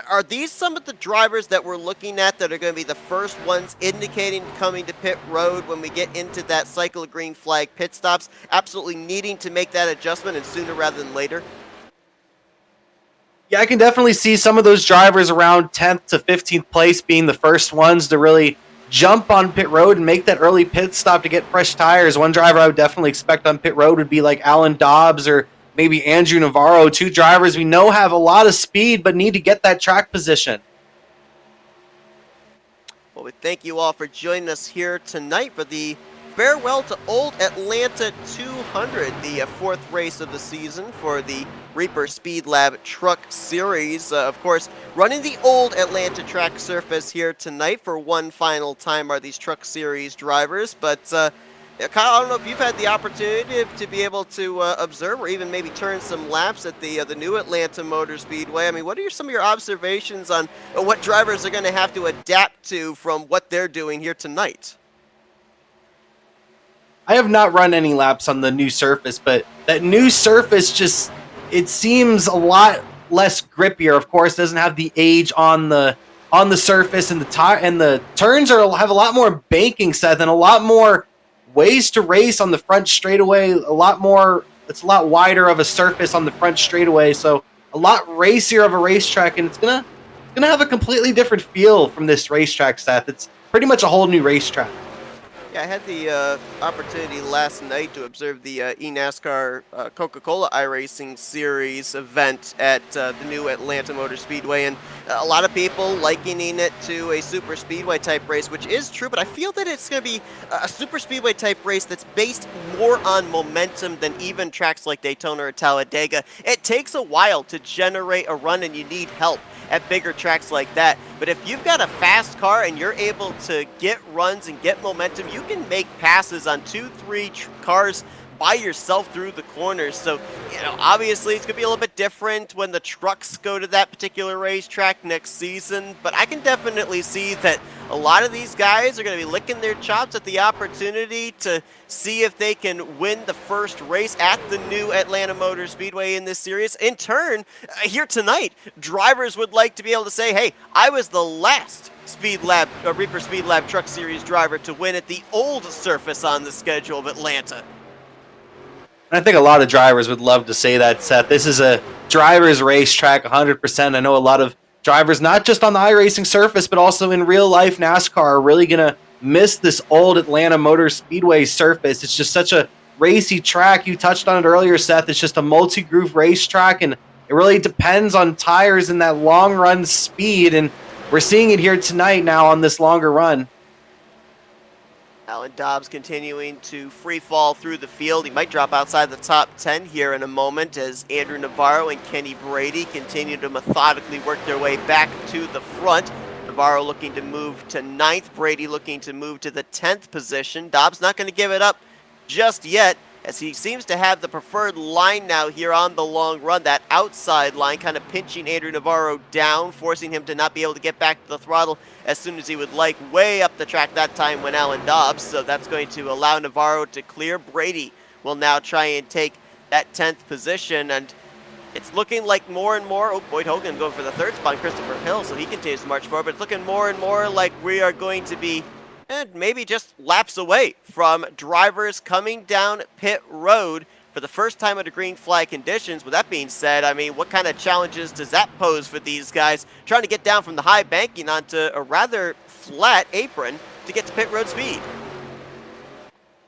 Are these some of the drivers that we're looking at that are going to be the first ones indicating coming to pit road when we get into that cycle of green flag pit stops, absolutely needing to make that adjustment and sooner rather than later? Yeah, I can definitely see some of those drivers around 10th to 15th place being the first ones to really jump on pit road and make that early pit stop to get fresh tires. One driver I would definitely expect on pit road would be like Alan Dobbs or maybe Andrew Navarro, 2 drivers we know have a lot of speed but need to get that track position. Well, we thank you all for joining us here tonight for the Farewell to Old Atlanta 200, the 4th race of the season for the Reaper Speedlab Truck Series. Of course, running the old Atlanta track surface here tonight for one final time are these Truck Series drivers. But Kyle, I don't know if you've had the opportunity to be able to observe or even maybe turn some laps at the new Atlanta Motor Speedway. I mean, what are some of your observations on what drivers are going to have to adapt to from what they're doing here tonight? I have not run any laps on the new surface, but that new surface just, it seems a lot less grippier. Of course, doesn't have the age on the surface, and the turns have a lot more banking, Seth, and a lot more ways to race on the front straightaway. It's a lot wider of a surface on the front straightaway, so a lot racier of a racetrack, and it's gonna have a completely different feel from this racetrack, Seth. It's pretty much a whole new racetrack. Yeah, I had the opportunity last night to observe the eNASCAR Coca-Cola iRacing Series event at the new Atlanta Motor Speedway, and a lot of people likening it to a super speedway type race, which is true, but I feel that it's going to be a super speedway type race that's based more on momentum than even tracks like Daytona or Talladega. It takes a while to generate a run, and you need help at bigger tracks like that. But if you've got a fast car and you're able to get runs and get momentum, you can make passes on 2-3 cars by yourself through the corners. So, obviously it's going to be a little bit different when the trucks go to that particular racetrack next season, but I can definitely see that a lot of these guys are going to be licking their chops at the opportunity to see if they can win the first race at the new Atlanta Motor Speedway in this series. In turn, here tonight, drivers would like to be able to say, hey, I was the last Reaper Speedlab Truck Series driver to win at the old surface on the schedule of Atlanta. And I think a lot of drivers would love to say that, Seth. This is a driver's racetrack 100%. I know a lot of drivers, not just on the iRacing surface, but also in real life NASCAR, are really going to miss this old Atlanta Motor Speedway surface. It's just such a racy track. You touched on it earlier, Seth. It's just a multi-groove racetrack, and it really depends on tires and that long run speed. And we're seeing it here tonight now on this longer run. Alan Dobbs continuing to free fall through the field. He might drop outside the top 10 here in a moment as Andrew Navarro and Kenny Brady continue to methodically work their way back to the front. Navarro looking to move to 9th, Brady looking to move to the 10th position. Dobbs not going to give it up just yet, as he seems to have the preferred line now here on the long run. That outside line kind of pinching Andrew Navarro down, forcing him to not be able to get back to the throttle as soon as he would like, way up the track that time when Alan Dobbs. So that's going to allow Navarro to clear. Brady will now try and take that 10th position, and it's looking like more and more, Boyd Hogan going for the 3rd spot, Christopher Hill, so he continues to march forward, but it's looking more and more like we are going to be and maybe just laps away from drivers coming down pit road for the first time under green flag conditions. With that being said, I mean, what kind of challenges does that pose for these guys trying to get down from the high banking onto a rather flat apron to get to pit road speed?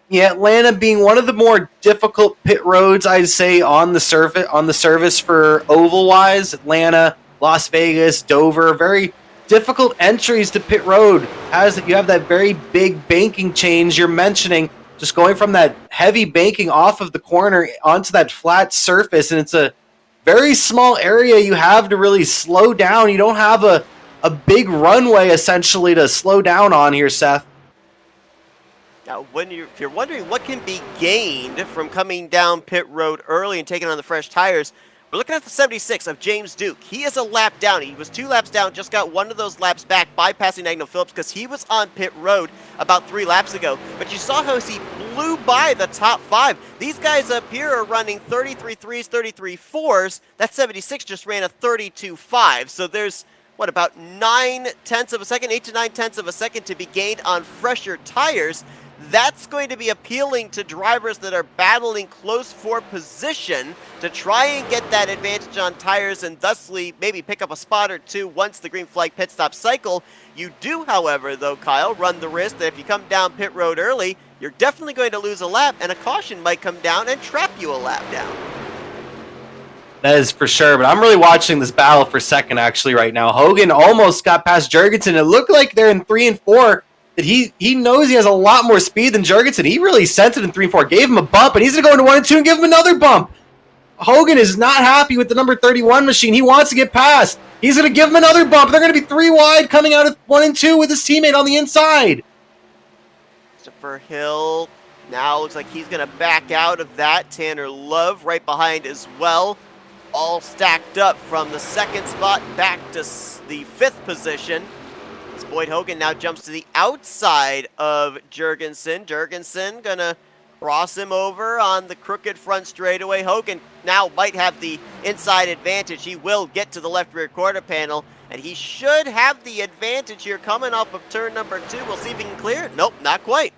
Yeah, Atlanta being one of the more difficult pit roads, I'd say, on the service for oval-wise. Atlanta, Las Vegas, Dover, very difficult entries to pit road. You have that very big banking change you're mentioning, just going from that heavy banking off of the corner onto that flat surface, and it's a very small area you have to really slow down. You don't have a big runway essentially to slow down on here, Seth. Now, if you're wondering what can be gained from coming down pit road early and taking on the fresh tires, we're looking at the 76 of James Duke. He is a lap down. He was 2 laps down, just got one of those laps back, bypassing Agno Phillips because he was on pit road about 3 laps ago. But you saw how he blew by the top 5. These guys up here are running 33.3s, 33.4s. That 76 just ran a 32.5. So there's, about 9 tenths of a second, 8 to 9 tenths of a second to be gained on fresher tires. That's going to be appealing to drivers that are battling close for position to try and get that advantage on tires and thusly maybe pick up a spot or 2 once the green flag pit stop cycle. You do, however, though, Kyle, run the risk that if you come down pit road early, you're definitely going to lose a lap, and a caution might come down and trap you a lap down. That is for sure, but I'm really watching this battle for second actually right now. Hogan almost got past Jurgensen. It looked like they're in 3 and 4. That he knows he has a lot more speed than Jurgensen. He really sensed it in 3 and 4, gave him a bump, and he's going to go into 1 and 2 and give him another bump. Hogan is not happy with the number 31 machine. He wants to get past. He's going to give him another bump. They're going to be 3 wide coming out of 1 and 2 with his teammate on the inside. Christopher Hill now looks like he's going to back out of that. Tanner Love right behind as well. All stacked up from the 2nd spot back to the 5th position. Boyd Hogan now jumps to the outside of Jurgensen. Jurgensen gonna cross him over on the crooked front straightaway. Hogan now might have the inside advantage. He will get to the left rear quarter panel, and he should have the advantage here coming off of turn number 2. We'll see if he can clear it. Nope, not quite.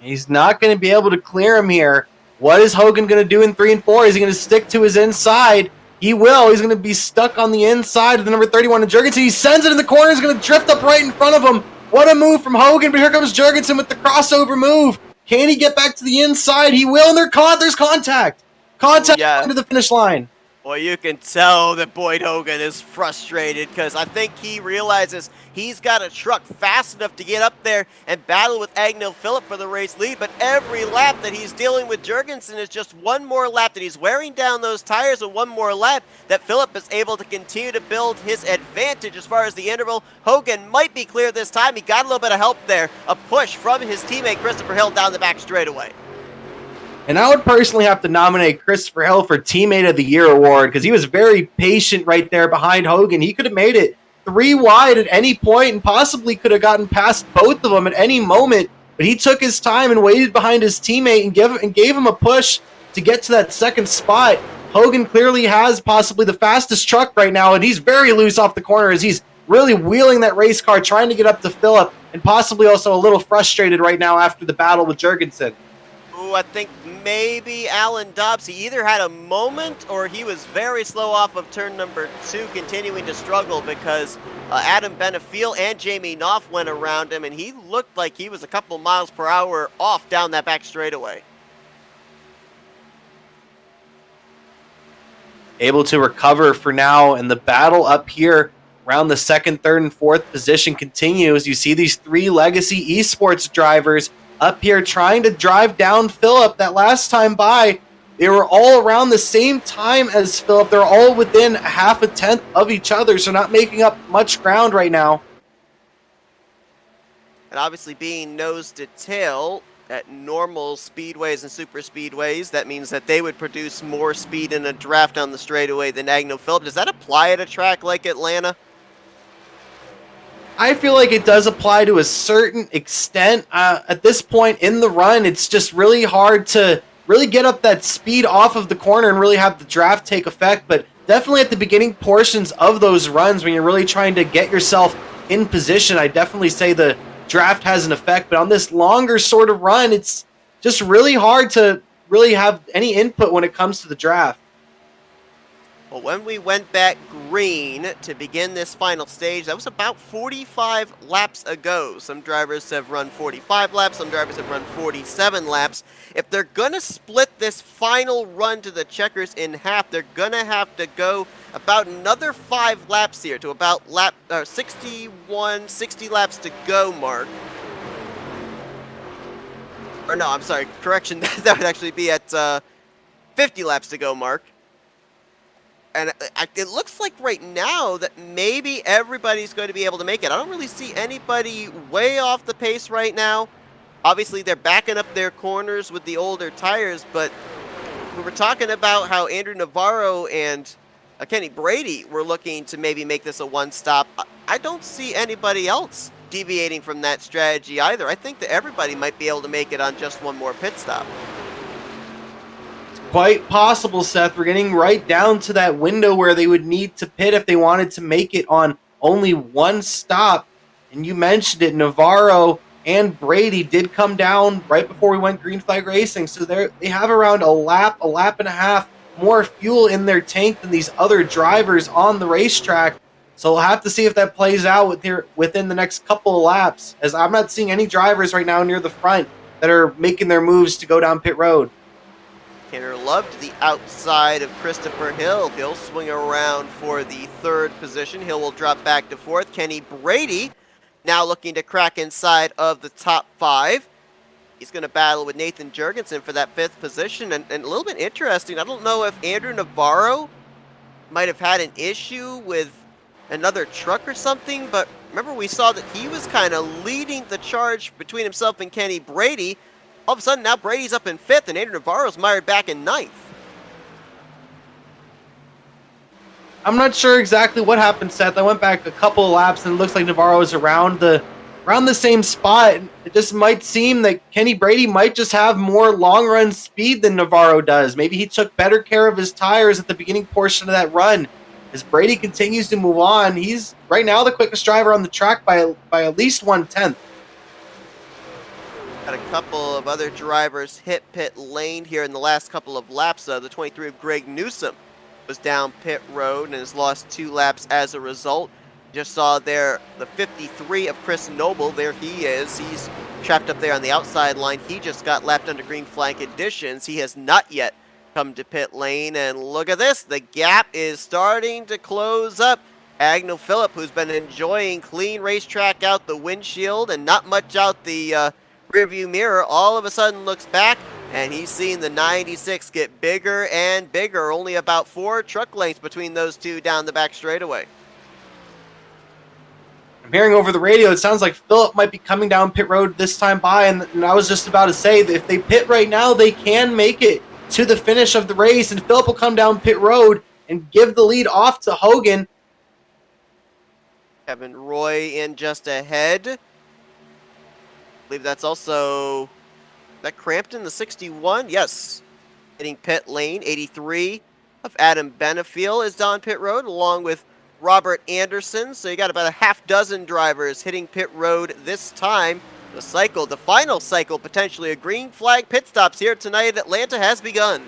He's not going to be able to clear him here. What is Hogan going to do in 3 and 4? Is he going to stick to his inside? He will. He's going to be stuck on the inside of the number 31 of Jurgensen. He sends it in the corner. He's going to drift up right in front of him. What a move from Hogan, but here comes Jurgensen with the crossover move. Can he get back to the inside? He will, and they're caught. There's contact. Contact to the finish line. Well, you can tell that Boyd Hogan is frustrated because I think he realizes he's got a truck fast enough to get up there and battle with Agnell Phillip for the race lead, but every lap that he's dealing with Jurgensen is just one more lap that he's wearing down those tires, and one more lap that Phillip is able to continue to build his advantage as far as the interval. Hogan might be clear this time. He got a little bit of help there, a push from his teammate Christopher Hill down the back straightaway. And I would personally have to nominate Christopher Hill for Teammate of the Year award because he was very patient right there behind Hogan. He could have made it 3 wide at any point and possibly could have gotten past both of them at any moment. But he took his time and waited behind his teammate and gave him a push to get to that second spot. Hogan clearly has possibly the fastest truck right now, and he's very loose off the corner as he's really wheeling that race car, trying to get up to Phillip, and possibly also a little frustrated right now after the battle with Jurgensen. Ooh, I think maybe Alan Dobbs, he either had a moment or he was very slow off of turn number 2, continuing to struggle because Adam Benefiel and Jamie Knopf went around him, and he looked like he was a couple miles per hour off down that back straightaway. Able to recover for now, and the battle up here around the 2nd, 3rd, and 4th position continues. You see these 3 legacy esports drivers up here trying to drive down Phillip. That last time by, they were all around the same time as Phillip. They're all within half a tenth of each other, so not making up much ground right now. And obviously being nose to tail at normal speedways and super speedways, that means that they would produce more speed in a draft on the straightaway than Agnell Phillip. Does that apply at a track like Atlanta? I feel like it does apply to a certain extent. At this point in the run, it's just really hard to really get up that speed off of the corner and really have the draft take effect. But definitely at the beginning portions of those runs, when you're really trying to get yourself in position, I definitely say the draft has an effect. But on this longer sort of run, it's just really hard to really have any input when it comes to the draft. Well, when we went back green to begin this final stage, that was about 45 laps ago. Some drivers have run 45 laps, some drivers have run 47 laps. If they're going to split this final run to the checkers in half, they're going to have to go about another 5 laps here to about 60 laps to go mark. Or no, I'm sorry, correction, that would actually be at 50 laps to go mark. And it looks like right now that maybe everybody's going to be able to make it. I don't really see anybody way off the pace right now. Obviously, they're backing up their corners with the older tires, but we were talking about how Andrew Navarro and Kenny Brady were looking to maybe make this a one-stop. I don't see anybody else deviating from that strategy either. I think that everybody might be able to make it on just one more pit stop. Quite possible, Seth. We're getting right down to that window where they would need to pit if they wanted to make it on only one stop. And you mentioned it, Navarro and Brady did come down right before we went green flag racing. So they have around a lap and a half more fuel in their tank than these other drivers on the racetrack. So we'll have to see if that plays out within the next couple of laps, as I'm not seeing any drivers right now near the front that are making their moves to go down pit road. Tanner Love to the outside of Christopher Hill. He'll swing around for the 3rd position. Hill will drop back to 4th. Kenny Brady now looking to crack inside of the top 5. He's going to battle with Nathan Jurgensen for that 5th position. And a little bit interesting, I don't know if Andrew Navarro might have had an issue with another truck or something, but remember we saw that he was kind of leading the charge between himself and Kenny Brady. All of a sudden, now Brady's up in 5th, and Andrew Navarro's mired back in 9th. I'm not sure exactly what happened, Seth. I went back a couple of laps, and it looks like Navarro is around the same spot. It just might seem that Kenny Brady might just have more long-run speed than Navarro does. Maybe he took better care of his tires at the beginning portion of that run. As Brady continues to move on, he's right now the quickest driver on the track by at least 1/10. Got a couple of other drivers hit pit lane here in the last couple of laps. The 23 of Greg Newsom was down pit road and has lost 2 laps as a result. Just saw there the 53 of Chris Noble. There he is. He's trapped up there on the outside line. He just got lapped under green flag conditions. He has not yet come to pit lane. And look at this. The gap is starting to close up. Agnew Phillip, who's been enjoying clean racetrack out the windshield and not much out the rearview mirror, all of a sudden looks back and he's seen the 96 get bigger and bigger. Only about 4 truck lengths between those two down the back straightaway. I'm hearing over the radio, it sounds like Phillip might be coming down pit road this time by, and I was just about to say that if they pit right now, they can make it to the finish of the race, and Phillip will come down pit road and give the lead off to Hogan. Kevin Roy in just ahead. I believe that's also, that Crampton, the 61? Yes. Hitting pit lane, 83 of Adam Benefiel is on pit road, along with Robert Anderson. So you got about a half dozen drivers hitting pit road this time. The final cycle, potentially a green flag pit stops here tonight at Atlanta has begun.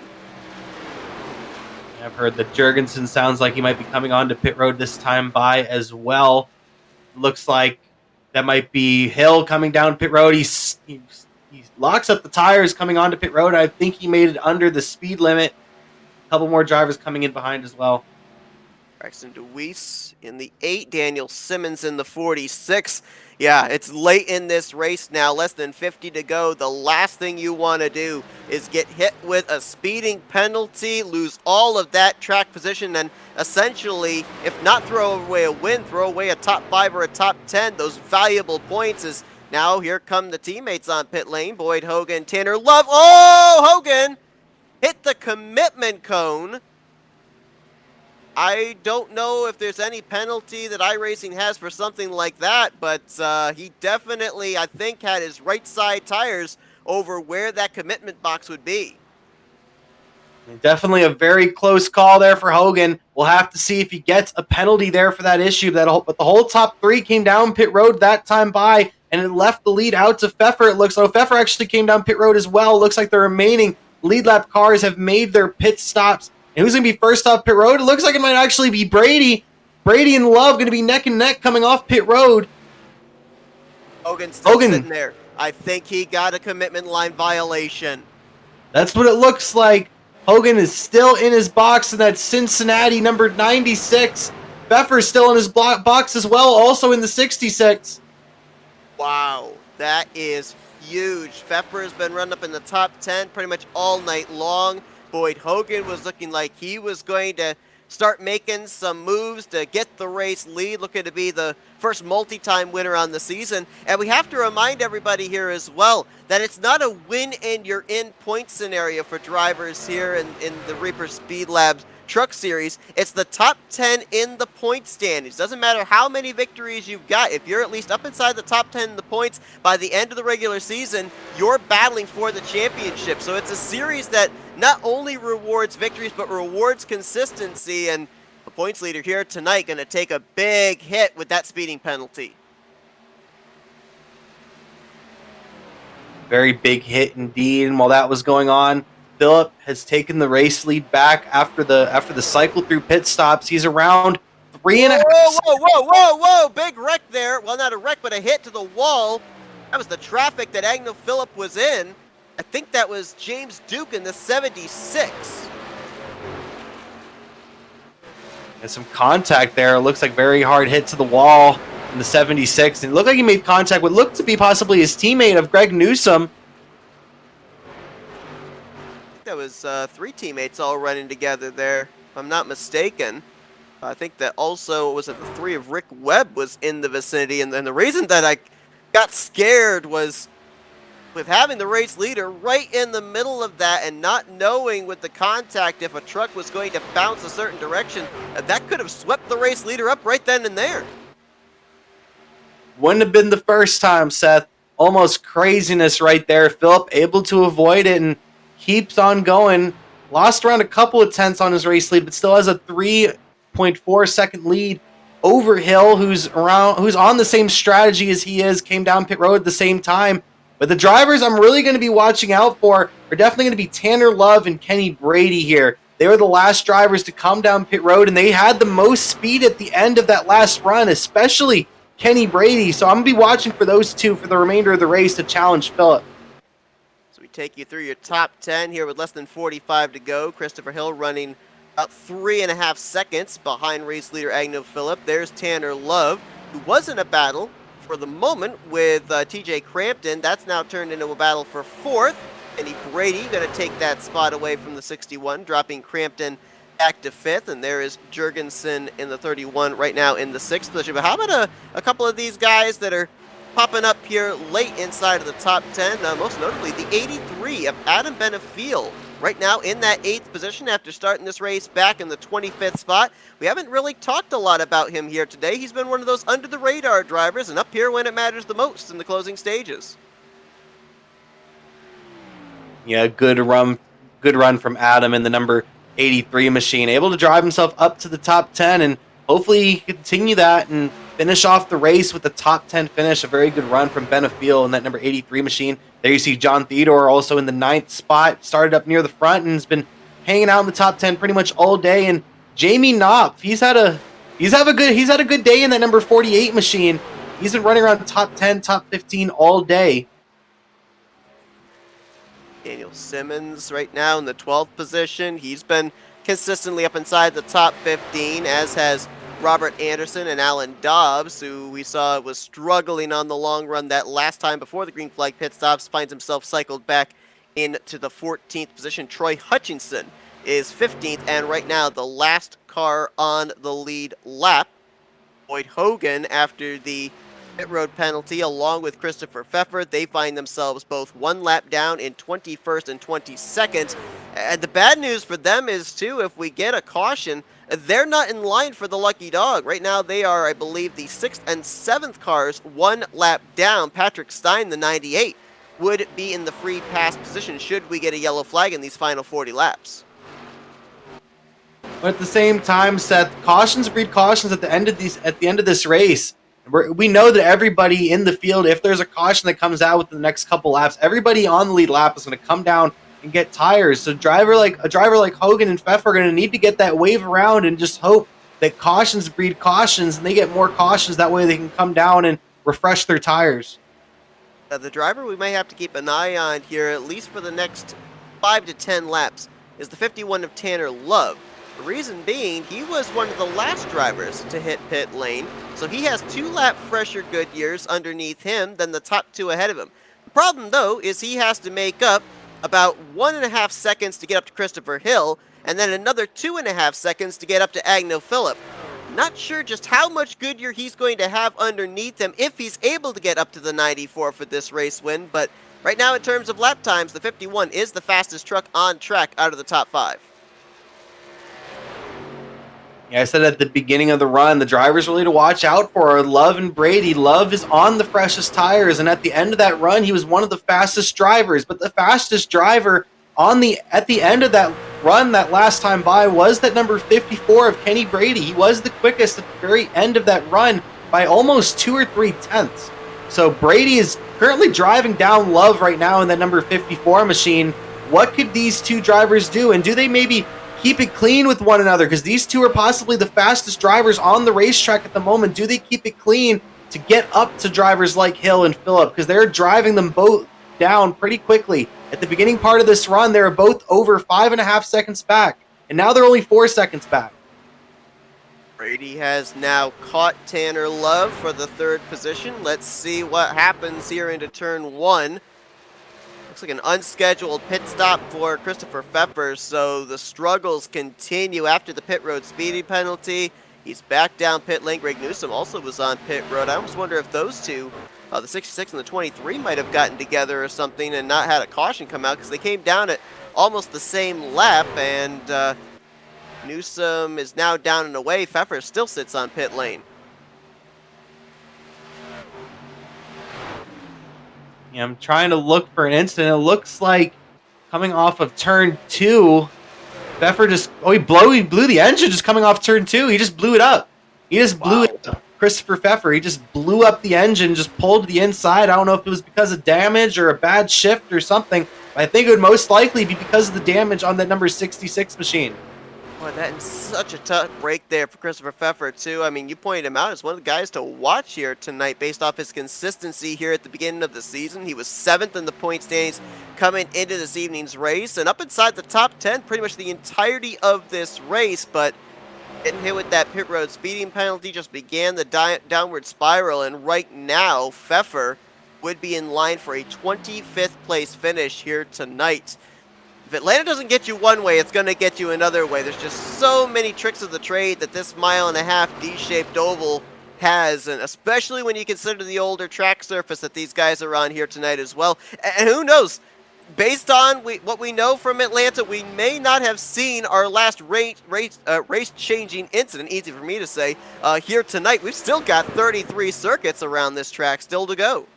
I've heard that Jurgensen sounds like he might be coming on to pit road this time by as well. Looks like that might be Hill coming down pit road. He locks up the tires coming onto pit road. I think he made it under the speed limit. A couple more drivers coming in behind as well. Braxton DeWeese in the 8, Daniel Simmons in the 46. Yeah, it's late in this race now, less than 50 to go. The last thing you want to do is get hit with a speeding penalty, lose all of that track position, and essentially, if not throw away a win, throw away a top 5 or a top 10, those valuable points. Is now here come the teammates on pit lane. Boyd Hogan, Tanner Love. Oh, Hogan hit the commitment cone. I don't know if there's any penalty that iRacing has for something like that, but he definitely, I think, had his right side tires over where that commitment box would be. Definitely a very close call there for Hogan. We'll have to see if he gets a penalty there for that issue. But the whole top 3 came down pit road that time by, and it left the lead out to Pfeffer. It looks like Pfeffer actually came down pit road as well. It looks like the remaining lead lap cars have made their pit stops. And who's going to be first off pit road? It looks like it might actually be Brady. Brady and Love going to be neck and neck coming off pit road. Hogan's still sitting there. I think he got a commitment line violation. That's what it looks like. Hogan is still in his box in that Cincinnati number 96. Pfeffer's still in his box as well, also in the 66. Wow, that is huge. Pfeffer has been running up in the top 10 pretty much all night long. Boyd Hogan was looking like he was going to start making some moves to get the race lead, looking to be the first multi-time winner on the season. And we have to remind everybody here as well that it's not a win and you're in point scenario for drivers here in the Reaper Speedlab Truck Series. It's the top 10 in the point standings. Doesn't matter how many victories you've got. If you're at least up inside the top 10 in the points by the end of the regular season, you're battling for the championship. So it's a series that not only rewards victories, but rewards consistency. And the points leader here tonight going to take a big hit with that speeding penalty. Very big hit indeed. And while that was going on, Phillip has taken the race lead back after the cycle through pit stops. He's around 3.5. Whoa! Big wreck there. Well, not a wreck, but a hit to the wall. That was the traffic that Agnew Phillip was in. I think that was James Duke in the 76. And some contact there. It looks like very hard hit to the wall in the 76. And it looked like he made contact with looked to be possibly his teammate of Greg Newsom. That was 3 teammates all running together there, if I'm not mistaken. I think that also was at the 3 of Rick Webb was in the vicinity, and the reason that I got scared was with having the race leader right in the middle of that and not knowing with the contact if a truck was going to bounce a certain direction, that could have swept the race leader up right then and there. Wouldn't have been the first time, Seth. Almost craziness right there. Phillip able to avoid it and keeps on going. Lost around a couple of tenths on his race lead, but still has a 3.4 second lead over Hill, who's on the same strategy as he is, came down pit road at the same time. But the drivers I'm really going to be watching out for are definitely going to be Tanner Love and Kenny Brady here. They were the last drivers to come down pit road, and they had the most speed at the end of that last run, especially Kenny Brady. So I'm going to be watching for those two for the remainder of the race to challenge Phillip. So we take you through your top 10 here with less than 45 to go. Christopher Hill running about 3.5 seconds behind race leader Agno Phillip. There's Tanner Love, who was in a battle for the moment with TJ Crampton. That's now turned into a battle for 4th. Kenny Brady going to take that spot away from the 61, dropping Crampton back to 5th. And there is Jurgensen in the 31 right now in the 6th position. But how about a couple of these guys that are popping up here late inside of the top 10? Most notably, the 83 of Adam Benefiel, right now in that 8th position after starting this race back in the 25th spot. We haven't really talked a lot about him here today. He's been one of those under-the-radar drivers and up here when it matters the most in the closing stages. Yeah, good run from Adam in the number 83 machine. Able to drive himself up to the top 10 and hopefully continue that and finish off the race with the top 10 finish. A very good run from Benefiel in that number 83 machine. There you see John Theodore also in the 9th spot. Started up near the front and has been hanging out in the top 10 pretty much all day. And Jamie Knopf, he's had a good day in that number 48 machine. He's been running around top 10, top 15 all day. Daniel Simmons right now in the 12th position. He's been consistently up inside the top 15, as has Robert Anderson and Alan Dobbs, who we saw was struggling on the long run that last time before the green flag pit stops, finds himself cycled back into the 14th position. Troy Hutchinson is 15th, and right now the last car on the lead lap, Boyd Hogan, after the pit road penalty, along with Christopher Pfeffer, they find themselves both one lap down in 21st and 22nd. And the bad news for them is, too, if we get a caution, they're not in line for the lucky dog. Right now, they are, I believe, the 6th and 7th cars, one lap down. Patrick Stein, the 98, would be in the free pass position should we get a yellow flag in these final 40 laps. But at the same time, Seth, cautions breed cautions at the end of this race. We know that everybody in the field, if there's a caution that comes out within the next couple laps, everybody on the lead lap is going to come down and get tires. So a driver like Hogan and Pfeffer are going to need to get that wave around and just hope that cautions breed cautions and they get more cautions. That way they can come down and refresh their tires. The driver we may have to keep an eye on here, at least for the next 5 to 10 laps, is the 51 of Tanner Love. The reason being, he was one of the last drivers to hit pit lane, so he has 2 lap fresher Goodyears underneath him than the top 2 ahead of him. The problem, though, is he has to make up about 1.5 seconds to get up to Christopher Hill, and then another 2.5 seconds to get up to Agno Phillip. Not sure just how much Goodyear he's going to have underneath him if he's able to get up to the 94 for this race win, but right now in terms of lap times, the 51 is the fastest truck on track out of the top 5. Yeah, I said at the beginning of the run, the drivers really to watch out for are Love and Brady. Love is on the freshest tires, and at the end of that run, he was one of the fastest drivers. But the fastest driver at the end of that run that last time by was that number 54 of Kenny Brady. He was the quickest at the very end of that run by almost 2 or 3 tenths. So Brady is currently driving down Love right now in that number 54 machine. What could these two drivers do? And do they maybe keep it clean with one another? Because these two are possibly the fastest drivers on the racetrack at the moment. Do they keep it clean to get up to drivers like Hill and Phillip? Because they're driving them both down pretty quickly. At the beginning part of this run, they were both over 5.5 seconds back. And now they're only 4 seconds back. Brady has now caught Tanner Love for the 3rd position. Let's see what happens here into turn 1. Looks like an unscheduled pit stop for Christopher Pfeffer, so the struggles continue after the pit road speeding penalty. He's back down pit lane. Greg Newsom also was on pit road. I almost wonder if those two, the 66 and the 23, might have gotten together or something and not had a caution come out, because they came down at almost the same lap, and Newsom is now down and away. Pfeffer still sits on pit lane. Yeah, I'm trying to look for an incident. It looks like coming off of turn 2, Pfeffer just he blew the engine just coming off turn 2. He just blew it up. He just blew it up. Christopher Pfeffer. He just blew up the engine, just pulled to the inside. I don't know if it was because of damage or a bad shift or something, but I think it would most likely be because of the damage on that number 66 machine. Boy, that is such a tough break there for Christopher Pfeffer, too. I mean, you pointed him out as one of the guys to watch here tonight based off his consistency here at the beginning of the season. He was 7th in the point standings coming into this evening's race and up inside the top 10 pretty much the entirety of this race, but getting hit with that pit road speeding penalty just began the downward spiral, and right now, Pfeffer would be in line for a 25th place finish here tonight. If Atlanta doesn't get you one way, it's going to get you another way. There's just so many tricks of the trade that this mile-and-a-half D-shaped oval has, and especially when you consider the older track surface that these guys are on here tonight as well. And who knows? Based on what we know from Atlanta, we may not have seen our last race-changing incident, easy for me to say, here tonight. We've still got 33 circuits around this track still to go.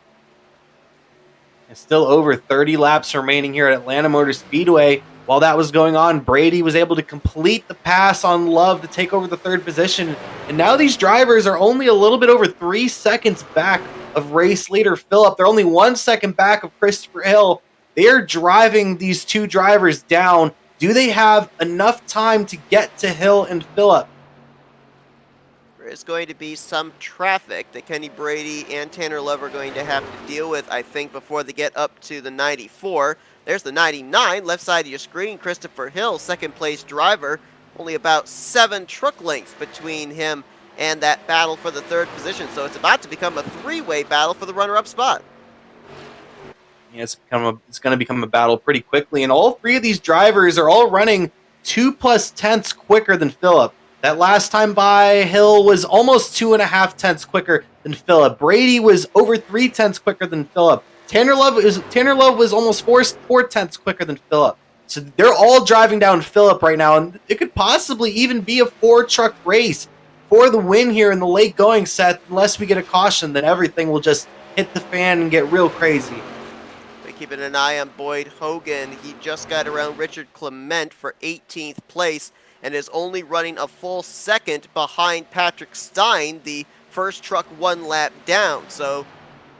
It's still over 30 laps remaining here at Atlanta Motor Speedway. While that was going on, Brady was able to complete the pass on Love to take over the 3rd position. And now these drivers are only a little bit over 3 seconds back of race leader Phillip. They're only 1 second back of Christopher Hill. They're driving these two drivers down. Do they have enough time to get to Hill and Phillip? There's going to be some traffic that Kenny Brady and Tanner Love are going to have to deal with, I think, before they get up to the 94. There's the 99, left side of your screen, Christopher Hill, 2nd place driver. Only about 7 truck lengths between him and that battle for the 3rd position. So it's about to become a 3-way battle for the runner-up spot. Yeah, it's going to become a battle pretty quickly, and all 3 of these drivers are all running 2+ tenths quicker than Phillip. That last time by, Hill was almost 2.5 tenths quicker than Phillip. Brady was over 3 tenths quicker than Phillip. Tanner Love was almost 4 tenths quicker than Phillip. So they're all driving down Phillip right now, and it could possibly even be a 4-truck race for the win here in the late going set. Unless we get a caution, then everything will just hit the fan and get real crazy. Keeping an eye on Boyd Hogan. He just got around Richard Clement for 18th place and is only running a full second behind Patrick Stein, the first truck 1 lap down. So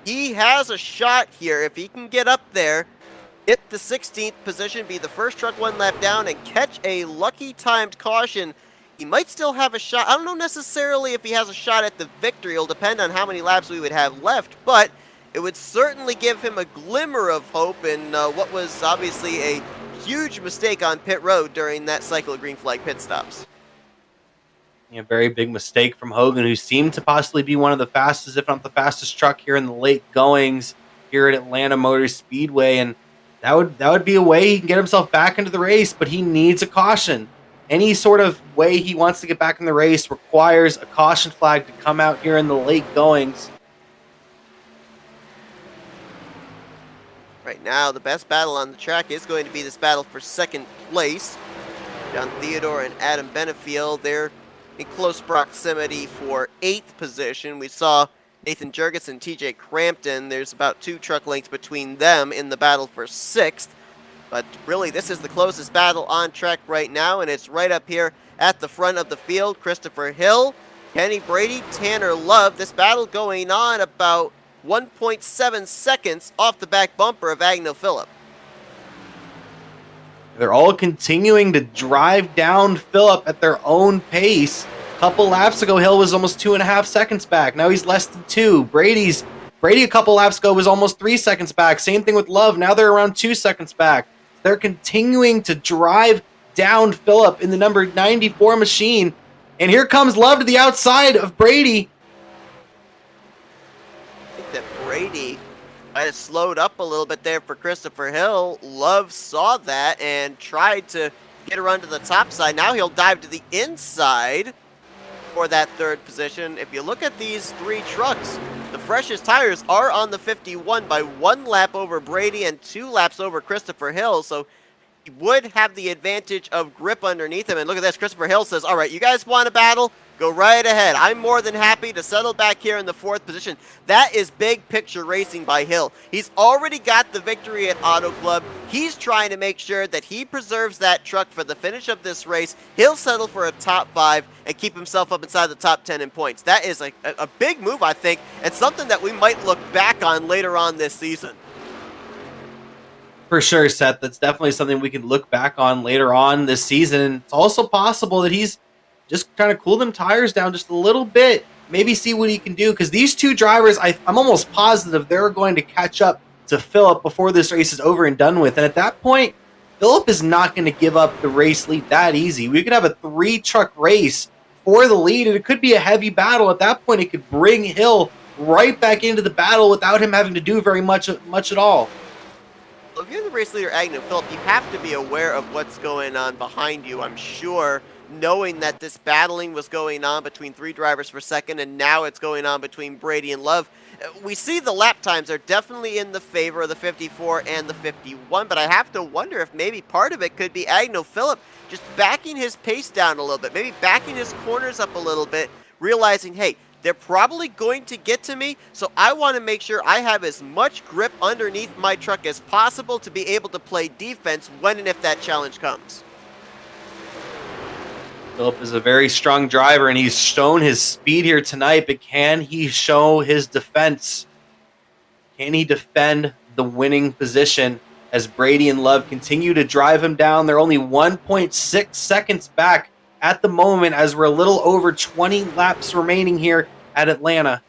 he has a shot here. If he can get up there, hit the 16th position, be the first truck 1 lap down, and catch a lucky timed caution, he might still have a shot. I don't know necessarily if he has a shot at the victory. It'll depend on how many laps we would have left, but it would certainly give him a glimmer of hope in what was obviously a huge mistake on pit road during that cycle of green flag pit stops. Yeah, very big mistake from Hogan, who seemed to possibly be one of the fastest, if not the fastest truck here in the late goings here at Atlanta Motor Speedway. And that would be a way he can get himself back into the race, but he needs a caution. Any sort of way he wants to get back in the race requires a caution flag to come out here in the late goings. Right now, the best battle on the track is going to be this battle for 2nd place. John Theodore and Adam Benefiel, they're in close proximity for 8th position. We saw Nathan Jurgensen, TJ Crampton. There's about 2 truck lengths between them in the battle for 6th. But really, this is the closest battle on track right now, and it's right up here at the front of the field. Christopher Hill, Kenny Brady, Tanner Love. This battle going on about 1.7 seconds off the back bumper of Agnew Phillip. They're all continuing to drive down Phillip at their own pace. A couple laps ago, Hill was almost 2.5 seconds back. Now he's less than 2. Brady a couple laps ago was almost 3 seconds back. Same thing with Love. Now they're around 2 seconds back. They're continuing to drive down Phillip in the number 94 machine. And here comes Love to the outside of Brady. That Brady might have slowed up a little bit there for Christopher Hill. Love saw that and tried to get around to the top side. Now he'll dive to the inside for that 3rd position. If you look at these 3 trucks, the freshest tires are on the 51 by 1 lap over Brady and 2 laps over Christopher Hill. So he would have the advantage of grip underneath him. And look at this, Christopher Hill says, all right, you guys want to battle? Go right ahead. I'm more than happy to settle back here in the 4th position. That is big picture racing by Hill. He's already got the victory at Auto Club. He's trying to make sure that he preserves that truck for the finish of this race. He'll settle for a top 5 and keep himself up inside the top 10 in points. That is a big move, I think, and something that we might look back on later on this season. For sure, Seth. That's definitely something we can look back on later on this season. It's also possible that he's just trying to cool them tires down just a little bit, maybe see what he can do, because these two drivers, I'm almost positive they're going to catch up to Phillip before this race is over and done with. And at that point, Phillip is not going to give up the race lead that easy. We could have a 3-truck race for the lead, and it could be a heavy battle. At that point, it could bring Hill right back into the battle without him having to do very much at all. If you're the race leader, Agnew Phillip, you have to be aware of what's going on behind you, I'm sure, knowing that this battling was going on between 3 drivers for second, and now it's going on between Brady and Love. We see the lap times are definitely in the favor of the 54 and the 51, but I have to wonder if maybe part of it could be Agnew Phillip just backing his pace down a little bit, maybe backing his corners up a little bit, realizing, hey, they're probably going to get to me, so I want to make sure I have as much grip underneath my truck as possible to be able to play defense when and if that challenge comes. Phillip is a very strong driver, and he's shown his speed here tonight, but can he show his defense? Can he defend the winning position as Brady and Love continue to drive him down? They're only 1.6 seconds back at the moment, as we're a little over 20 laps remaining here at Atlanta.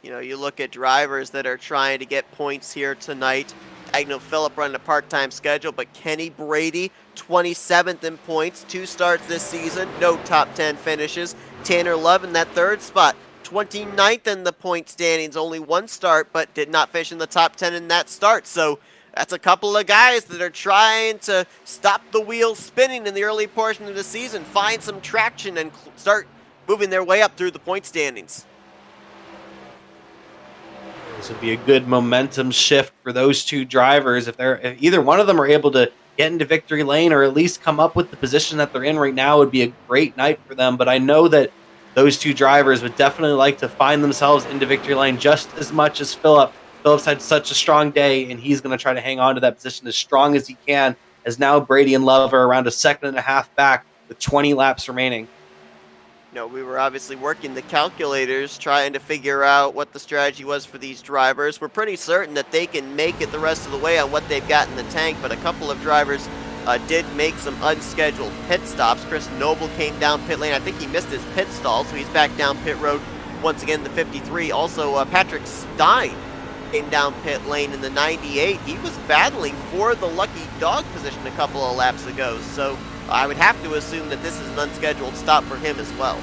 You know, you look at drivers that are trying to get points here tonight. Agnew Phillip running a part-time schedule, but Kenny Brady, 27th in points, 2 starts this season, no top 10 finishes. Tanner Love in that 3rd spot, 29th in the point standings, only 1 start, but did not finish in the top 10 in that start. So that's a couple of guys that are trying to stop the wheels spinning in the early portion of the season, find some traction, and start moving their way up through the point standings. This would be a good momentum shift for those 2 drivers. If either one of them are able to get into victory lane or at least come up with the position that they're in right now, it would be a great night for them. But I know that those 2 drivers would definitely like to find themselves into victory lane just as much as Phillip. Phillip's had such a strong day, and he's going to try to hang on to that position as strong as he can, as now Brady and Love are around a 2.5 back with 20 laps remaining. You know, we were obviously working the calculators, trying to figure out what the strategy was for these drivers. We're pretty certain that they can make it the rest of the way on what they've got in the tank, but a couple of drivers did make some unscheduled pit stops. Chris Noble came down pit lane. I think he missed his pit stall, so he's back down pit road once again, the 53. Also, Patrick Stein came down pit lane in the 98. He was battling for the lucky dog position a couple of laps ago, so I would have to assume that this is an unscheduled stop for him as well.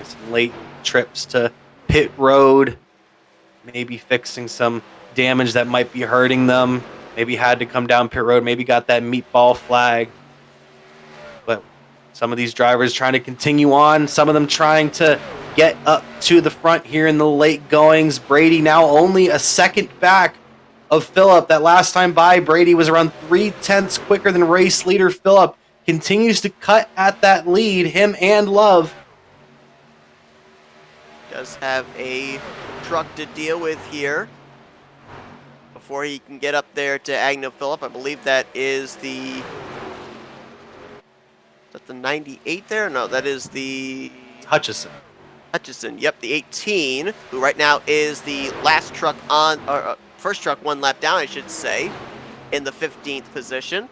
Some late trips to pit road, maybe fixing some damage that might be hurting them, maybe had to come down pit road, maybe got that meatball flag. But some of these drivers trying to continue on, some of them trying to get up to the front here in the late goings. Brady now only a second back of Phillip. That last time by, Brady was around 0.3 quicker than race leader Phillip. Continues to cut at that lead, him and Love. Does have a truck to deal with here before he can get up there to Agnew Phillip. I believe that is the... Is that the 98 there? No, that is the... Hutchison. Yep, the 18, who right now is the last truck on... first truck 1 lap down, I should say, in the 15th position.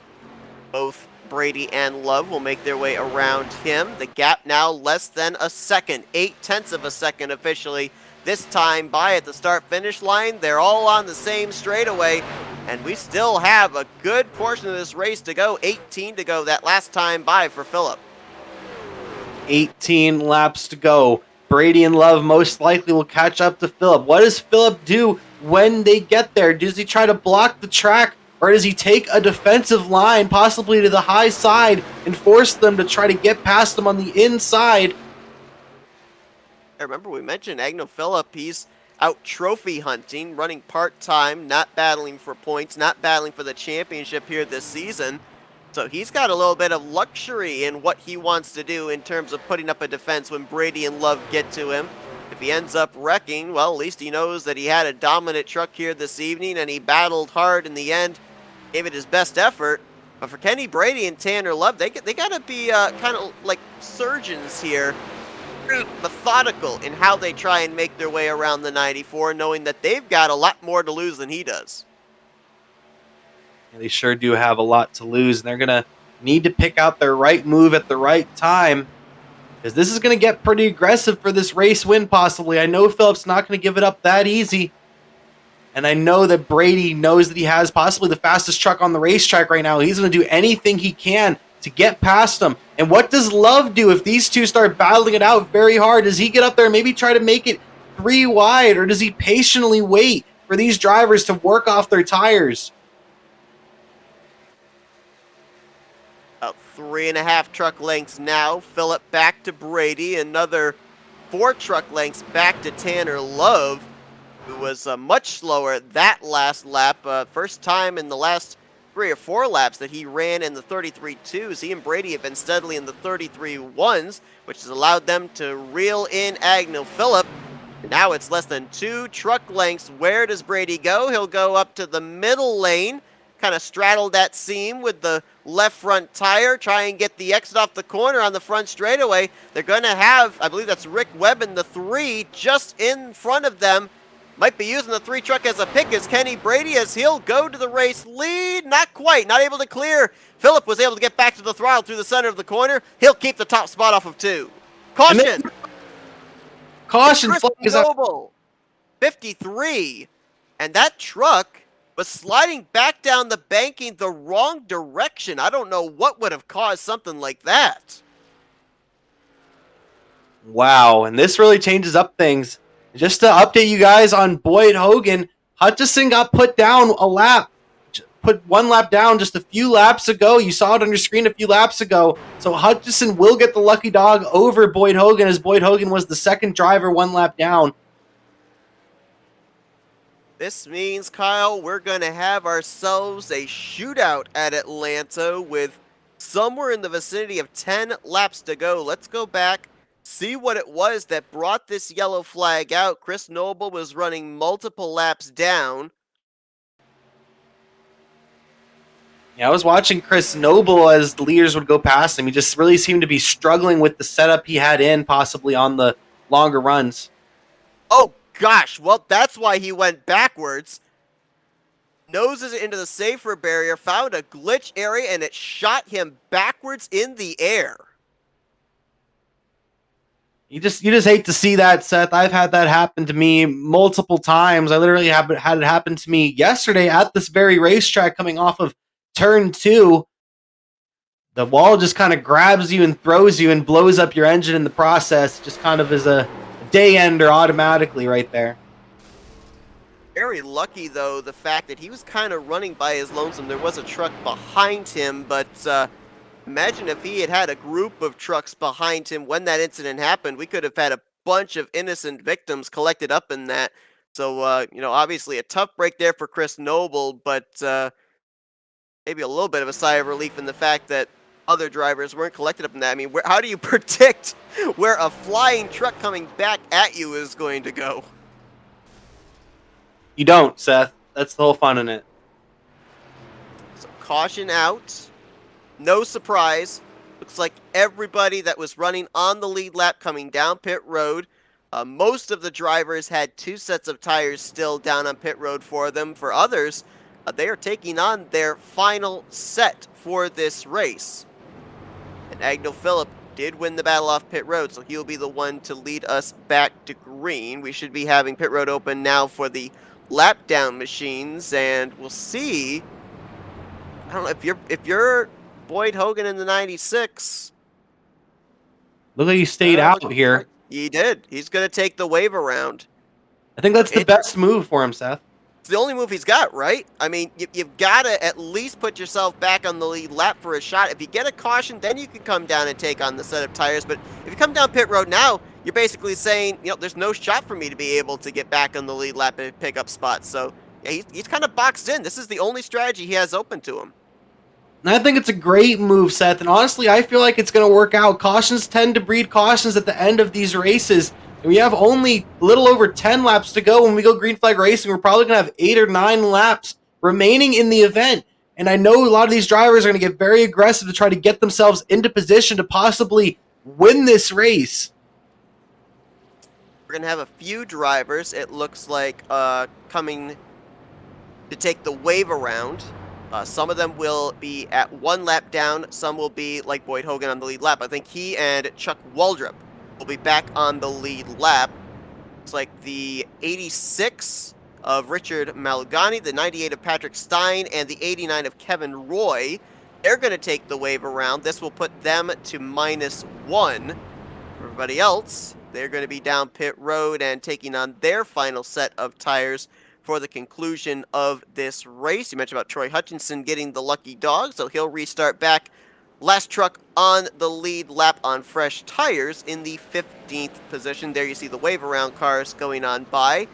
Both Brady and Love will make their way around him. The gap now less than a second, 0.8 of a second officially. This time by at the start-finish line, they're all on the same straightaway, and we still have a good portion of this race to go. 18 to go that last time by for Phillip. 18 laps to go. Brady and Love most likely will catch up to Phillip. What does Phillip do when they get there? Does he try to block the track, or does he take a defensive line, possibly to the high side, and force them to try to get past them on the inside? I remember we mentioned Agnew Phillip. He's out trophy hunting, running part-time, not battling for points, not battling for the championship here this season. So he's got a little bit of luxury in what he wants to do in terms of putting up a defense when Brady and Love get to him. If he ends up wrecking, well, at least he knows that he had a dominant truck here this evening and he battled hard in the end, gave it his best effort. But for Kenny Brady and Tanner Love, they got to be kind of like surgeons here, methodical in how they try and make their way around the 94, knowing that they've got a lot more to lose than he does. They sure do have a lot to lose, and they're going to need to pick out their right move at the right time, because this is going to get pretty aggressive for this race win, possibly. I know Phillip's not going to give it up that easy, and I know that Brady knows that he has possibly the fastest truck on the racetrack right now. He's going to do anything he can to get past him. And what does Love do if these two start battling it out very hard? Does he get up there and maybe try to make it 3 wide, or does he patiently wait for these drivers to work off their tires? About 3.5 truck lengths now. Phillip back to Brady. Another 4 truck lengths back to Tanner Love, who was much slower that last lap. First time in the last 3 or 4 laps that he ran in the 33.2s. He and Brady have been steadily in the 33.1s, which has allowed them to reel in Agnew Phillip. Now it's less than 2 truck lengths. Where does Brady go? He'll go up to the middle lane, kind of straddle that seam with the left front tire, try and get the exit off the corner on the front straightaway. They're going to have, I believe that's Rick Webb in the 3 just in front of them. Might be using the 3 truck as a pick as Kenny Brady, as he'll go to the race lead. Not quite, not able to clear. Phillip was able to get back to the throttle through the center of the corner. He'll keep the top spot off of 2. Caution! Caution! Chris Noble, 53. And that truck was sliding back down the banking the wrong direction. I don't know what would have caused something like that. Wow, and this really changes up things. Just to update you guys on Boyd Hogan, Hutchison got put down a lap. Put 1 lap down just a few laps ago. You saw it on your screen a few laps ago. So Hutchison will get the lucky dog over Boyd Hogan, as Boyd Hogan was the second driver 1 lap down. This means, Kyle, we're going to have ourselves a shootout at Atlanta with somewhere in the vicinity of 10 laps to go. Let's go back, see what it was that brought this yellow flag out. Chris Noble was running multiple laps down. Yeah, I was watching Chris Noble as the leaders would go past him. He just really seemed to be struggling with the setup he had in, possibly on the longer runs. Oh, gosh. Well, that's why he went backwards. Noses into the safer barrier, found a glitch area, and it shot him backwards in the air. You just hate to see that, Seth. I've had that happen to me multiple times. I literally had it happen to me yesterday at this very racetrack coming off of turn 2. The wall just kind of grabs you and throws you and blows up your engine in the process. Just kind of as a day ender automatically right there. Very lucky, though, the fact that he was kind of running by his lonesome. There was a truck behind him, but imagine if he had had a group of trucks behind him when that incident happened. We could have had a bunch of innocent victims collected up in that. So, obviously a tough break there for Chris Noble, but maybe a little bit of a sigh of relief in the fact that other drivers weren't collected up in that. I mean, how do you predict where a flying truck coming back at you is going to go? You don't, Seth. That's the whole fun in it. So caution out. No surprise. Looks like everybody that was running on the lead lap coming down pit road. Most of the drivers had 2 sets of tires still down on pit road for them. For others, they are taking on their final set for this race. And Agnew Phillip did win the battle off pit road, so he'll be the one to lead us back to green. We should be having pit road open now for the lap down machines, and we'll see. I don't know if you're Boyd Hogan in the 96. Look like he stayed out here. He did. He's going to take the wave around. I think that's the best move for him, Seth. It's the only move he's got, right? I mean, you've got to at least put yourself back on the lead lap for a shot. If you get a caution, then you can come down and take on the set of tires. But if you come down pit road now, you're basically saying, there's no shot for me to be able to get back on the lead lap and pick up spots. So yeah, he's kind of boxed in. This is the only strategy he has open to him. And I think it's a great move, Seth. And honestly, I feel like it's going to work out. Cautions tend to breed cautions at the end of these races. And we have only a little over 10 laps to go. When we go green flag racing, we're probably going to have 8 or 9 laps remaining in the event. And I know a lot of these drivers are going to get very aggressive to try to get themselves into position to possibly win this race. We're going to have a few drivers, it looks like, coming to take the wave around. Some of them will be at 1 lap down. Some will be like Boyd Hogan on the lead lap. I think he and Chuck Waldrop will be back on the lead lap. It's like the 86 of Richard Malugani, the 98 of Patrick Stein, and the 89 of Kevin Roy. They're going to take the wave around. This will put them to -1. Everybody else, they're going to be down pit road and taking on their final set of tires for the conclusion of this race. You mentioned about Troy Hutchinson getting the lucky dog, so he'll restart back. Last truck on the lead lap on fresh tires in the 15th position. There you see the wave around cars going on by.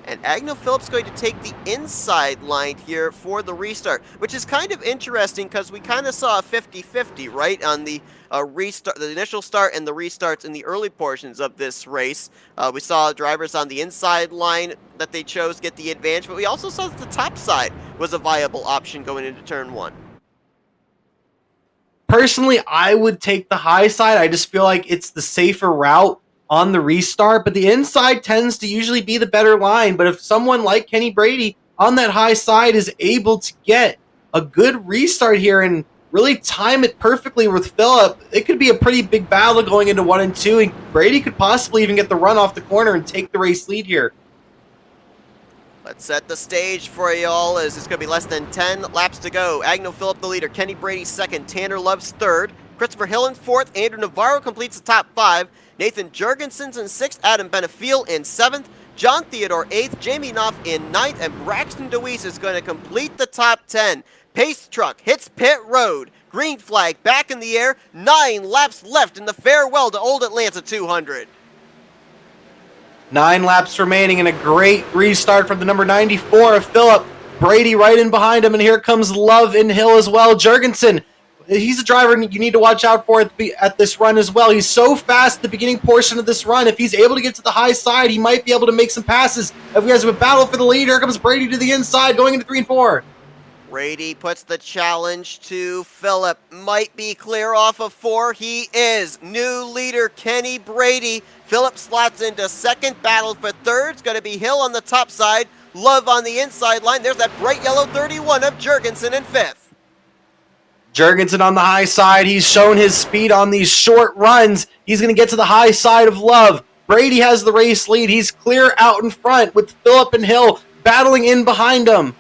And Agnew Phillips going to take the inside line here for the restart, which is kind of interesting because we kind of saw a 50-50, right, on the restart, the initial start and the restarts in the early portions of this race. We saw drivers on the inside line that they chose get the advantage, but we also saw that the top side was a viable option going into turn 1. Personally, I would take the high side. I just feel like it's the safer route on the restart, but the inside tends to usually be the better line. But if someone like Kenny Brady on that high side is able to get a good restart here and really time it perfectly with Phillip, it could be a pretty big battle going into 1 and 2, and Brady could possibly even get the run off the corner and take the race lead here. Let's set the stage for y'all, as it's going to be less than 10 laps to go. Agnew Phillip the leader, Kenny Brady second, Tanner Love's third, Christopher Hill in fourth, Andrew Navarro completes the top 5, Nathan Jurgensen's in 6th, Adam Benefiel in 7th, John Theodore 8th, Jamie Knopf in 9th, and Braxton DeWeese is going to complete the top 10. Pace truck hits pit road. Green flag back in the air. 9 laps left in the farewell to Old Atlanta 200. 9 laps remaining and a great restart from the number 94 of Phillip. Brady right in behind him, and here comes Love and Hill as well. Jurgensen, he's a driver you need to watch out for at this run as well. He's so fast at the beginning portion of this run. If he's able to get to the high side, he might be able to make some passes. If we have a battle for the lead, here comes Brady to the inside, going into 3 and 4. Brady puts the challenge to Phillip. Might be clear off of 4. He is. New leader Kenny Brady. Phillip slots into second. Battle for third. It's going to be Hill on the top side. Love on the inside line. There's that bright yellow 31 of Jurgensen in 5th. Jurgensen on the high side. He's shown his speed on these short runs. He's going to get to the high side of Love. Brady has the race lead. He's clear out in front with Phillip and Hill battling in behind him.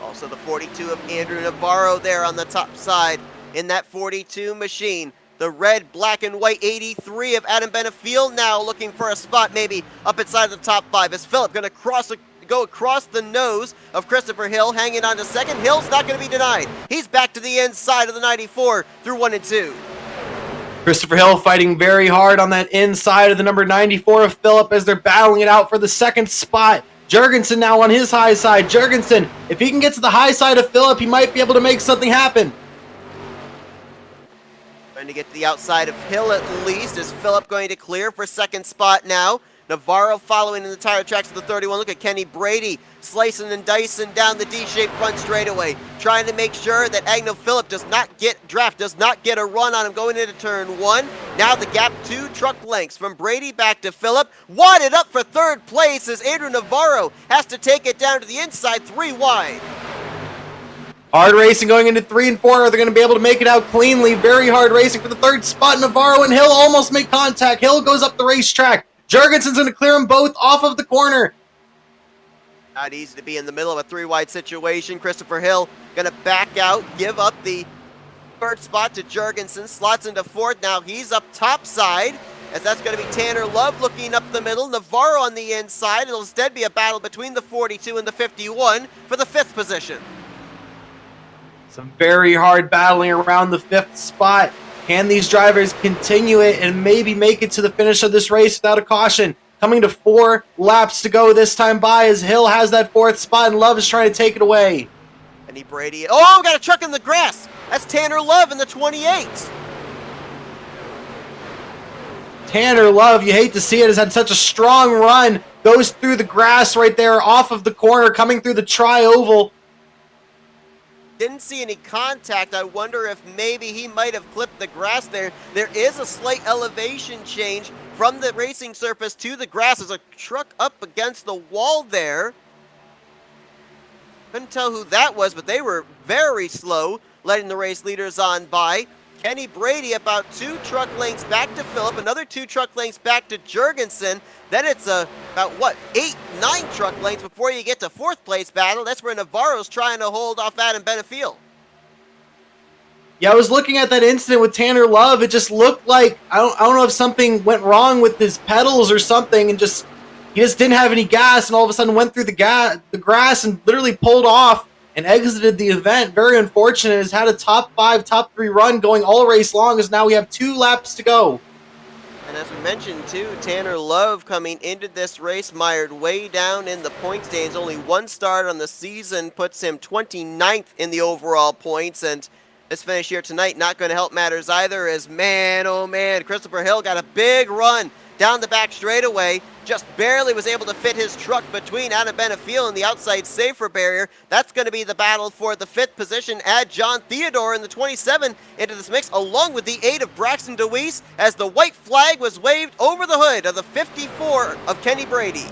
Also the 42 of Andrew Navarro there on the top side in that 42 machine. The red, black, and white 83 of Adam Benefiel now looking for a spot maybe up inside the top 5. Is Phillip going to go across the nose of Christopher Hill, hanging on to second? Hill's not going to be denied. He's back to the inside of the 94 through 1 and 2. Christopher Hill fighting very hard on that inside of the number 94 of Phillip as they're battling it out for the second spot. Jurgensen now on his high side. Jurgensen, if he can get to the high side of Phillip, he might be able to make something happen. Trying to get to the outside of Hill at least. Is Phillip going to clear for second spot now? Navarro following in the tire tracks of the 31. Look at Kenny Brady slicing and dicing down the D-shaped front straightaway, trying to make sure that Agnew Phillip does not get a run on him going into turn 1. Now the gap 2 truck lengths from Brady back to Phillip. Wadded up for third place as Andrew Navarro has to take it down to the inside 3 wide. Hard racing going into 3 and 4. Are they going to be able to make it out cleanly? Very hard racing for the third spot. Navarro and Hill almost make contact. Hill goes up the racetrack. Jurgensen's going to clear them both off of the corner. Not easy to be in the middle of a 3 wide situation. Christopher Hill going to back out, give up the third spot to Jurgensen. Slots into 4th. Now he's up top side, as that's going to be Tanner Love looking up the middle. Navarro on the inside. It'll instead be a battle between the 42 and the 51 for the 5th position. Some very hard battling around the 5th spot. Can these drivers continue it and maybe make it to the finish of this race without a caution? Coming to 4 laps to go this time by as Hill has that 4th spot and Love is trying to take it away. Kenny Brady. Oh, got a truck in the grass. That's Tanner Love in the 28. Tanner Love, you hate to see it, has had such a strong run. Goes through the grass right there off of the corner, coming through the tri-oval. Didn't see any contact. I wonder if maybe he might have clipped the grass there. There is a slight elevation change from the racing surface to the grass. There's a truck up against the wall there. Couldn't tell who that was, but they were very slow, letting the race leaders on by. Kenny Brady about 2 truck lengths back to Phillip, another 2 truck lengths back to Jurgensen. Then it's about, 8, 9 truck lengths before you get to 4th place battle. That's where Navarro's trying to hold off Adam Benefiel. Yeah, I was looking at that incident with Tanner Love. It just looked like, I don't know if something went wrong with his pedals or something, and he just didn't have any gas, and all of a sudden went through the grass and literally pulled off and exited the event. Very unfortunate. Has had a top 5, top 3 run going all race long, as now we have 2 laps to go. And as we mentioned too, Tanner Love coming into this race mired way down in the point standings. Only 1 start on the season puts him 29th in the overall points, and this finish here tonight not going to help matters either, as man, oh man, Christopher Hill got a big run down the back straightaway, just barely was able to fit his truck between Adam Benefiel and the outside safer barrier. That's going to be the battle for the 5th position. Add John Theodore in the 27 into this mix, along with the 8 of Braxton DeWeese, as the white flag was waved over the hood of the 54 of Kenny Brady.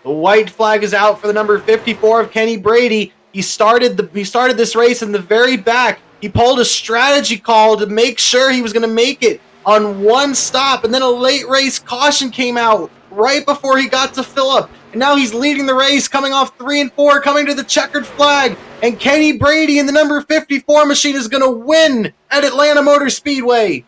The white flag is out for the number 54 of Kenny Brady. He started this race in the very back. He pulled a strategy call to make sure he was going to make it on 1 stop, and then a late race caution came out right before he got to Phillip, and now he's leading the race, coming off 3 and 4, coming to the checkered flag, and Kenny Brady in the number 54 machine is going to win at Atlanta Motor Speedway.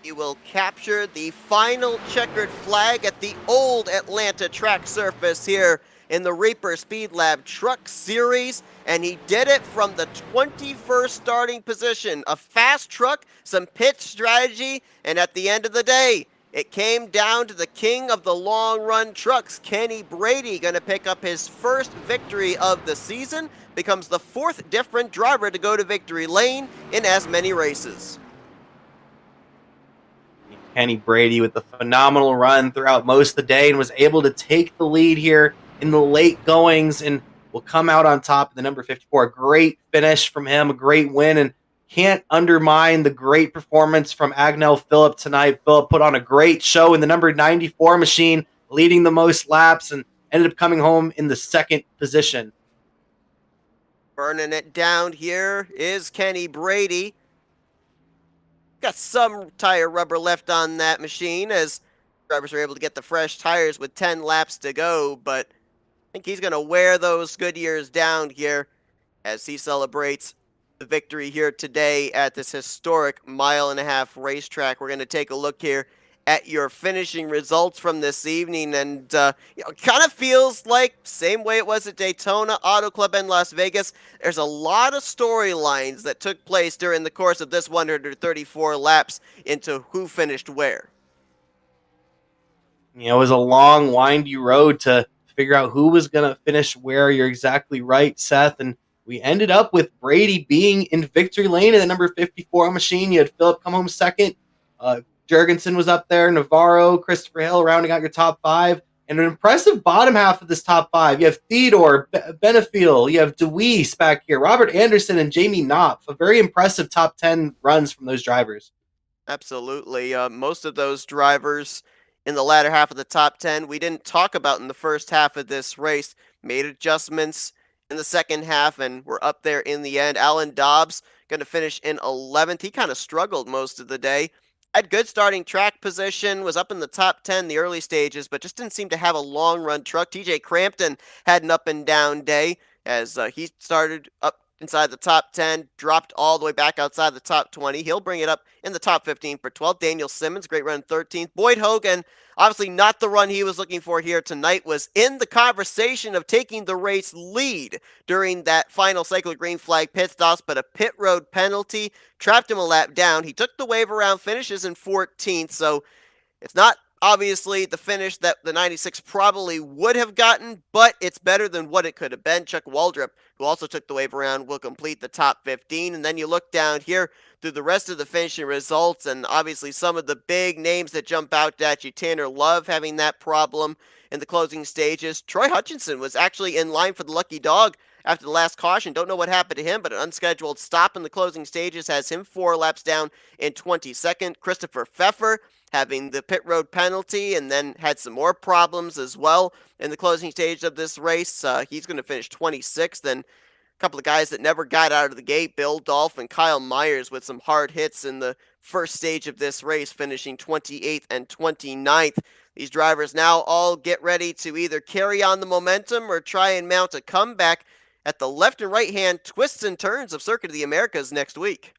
He will capture the final checkered flag at the old Atlanta track surface here in the Reaper Speedlab Truck Series, and he did it from the 21st starting position. A fast truck, some pit strategy, and at the end of the day, it came down to the king of the long run trucks, Kenny Brady, going to pick up his first victory of the season, becomes the 4th different driver to go to victory lane in as many races. Kenny Brady with the phenomenal run throughout most of the day and was able to take the lead here in the late goings and will come out on top of the number 54. A great finish from him, a great win, and can't undermine the great performance from Agnell Phillip tonight. Phillip put on a great show in the number 94 machine, leading the most laps, and ended up coming home in the 2nd position. Burning it down here is Kenny Brady. Got some tire rubber left on that machine, as drivers are able to get the fresh tires with 10 laps to go, but I think he's going to wear those Goodyears down here as he celebrates the victory here today at this historic 1.5-mile racetrack. We're going to take a look here at your finishing results from this evening, and kind of feels like same way it was at Daytona, Auto Club, and Las Vegas. There's a lot of storylines that took place during the course of this 134 laps into who finished where. It was a long, windy road to figure out who was going to finish where. You're exactly right, Seth. And we ended up with Brady being in victory lane in the number 54 machine. You had Phillip come home 2nd. Jurgensen was up there. Navarro, Christopher Hill rounding out your top 5. And an impressive bottom half of this top 5. You have Theodore, Benefiel. You have DeWeese back here. Robert Anderson and Jamie Knopf. A very impressive top 10 runs from those drivers. Absolutely. Most of those drivers in the latter half of the top 10 we didn't talk about in the first half of this race. Made adjustments in the second half and were up there in the end. Alan Dobbs going to finish in 11th. He kind of struggled most of the day. Had good starting track position, was up in the top 10 the early stages, but just didn't seem to have a long run truck. TJ Crampton had an up and down day as he started up inside the top 10, dropped all the way back outside the top 20. He'll bring it up in the top 15 for 12th. Daniel Simmons, great run 13th. Boyd Hogan Obviously, not the run he was looking for here tonight. Was in the conversation of taking the race lead during that final cycle of green flag pit stops, but a pit road penalty trapped him a lap down. He took the wave around, finishes in 14th, so it's not obviously the finish that the 96 probably would have gotten, but it's better than what it could have been. Chuck Waldrop, who also took the wave around, will complete the top 15. And then you look down here through the rest of the finishing results, and obviously some of the big names that jump out at you. Tanner Love having that problem in the closing stages. Troy Hutchinson was actually in line for the lucky dog after the last caution. Don't know what happened to him, but an unscheduled stop in the closing stages has him 4 laps down in 22nd. Christopher Pfeffer having the pit road penalty and then had some more problems as well in the closing stage of this race. He's going to finish 26th. And a couple of guys that never got out of the gate, Bill Dolph and Kyle Myers, with some hard hits in the first stage of this race, finishing 28th and 29th. These drivers now all get ready to either carry on the momentum or try and mount a comeback at the left and right hand twists and turns of Circuit of the Americas next week.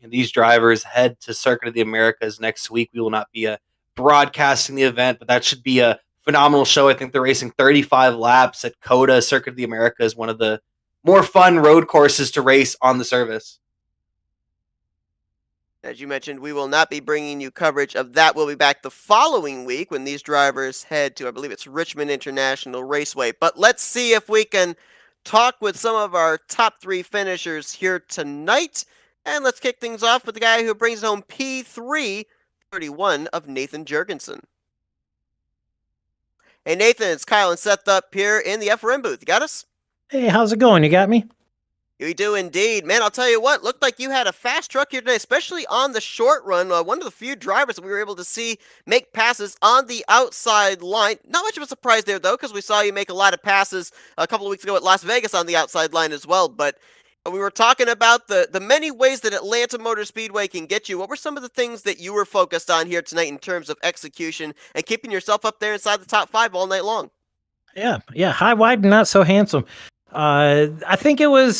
And these drivers head to Circuit of the Americas next week. We will not be broadcasting the event, but that should be a phenomenal show. I think they're racing 35 laps at COTA. Circuit of the Americas, one of the more fun road courses to race on the service. As you mentioned, we will not be bringing you coverage of that. We'll be back the following week when these drivers head to, I believe it's Richmond International Raceway. But let's see if we can talk with some of our top 3 finishers here tonight. And let's kick things off with the guy who brings home P3, 31 of Nathan Jurgensen. Hey Nathan, it's Kyle and Seth up here in the FRM booth. You got us? Hey, how's it going? You got me? We do indeed. Man, I'll tell you what, looked like you had a fast truck here today, especially on the short run. One of the few drivers that we were able to see make passes on the outside line. Not much of a surprise there, though, because we saw you make a lot of passes a couple of weeks ago at Las Vegas on the outside line as well. But we were talking about the many ways that Atlanta Motor Speedway can get you. What were some of the things that you were focused on here tonight in terms of execution and keeping yourself up there inside the top 5 all night long? Yeah, high, wide, and not so handsome. I think it was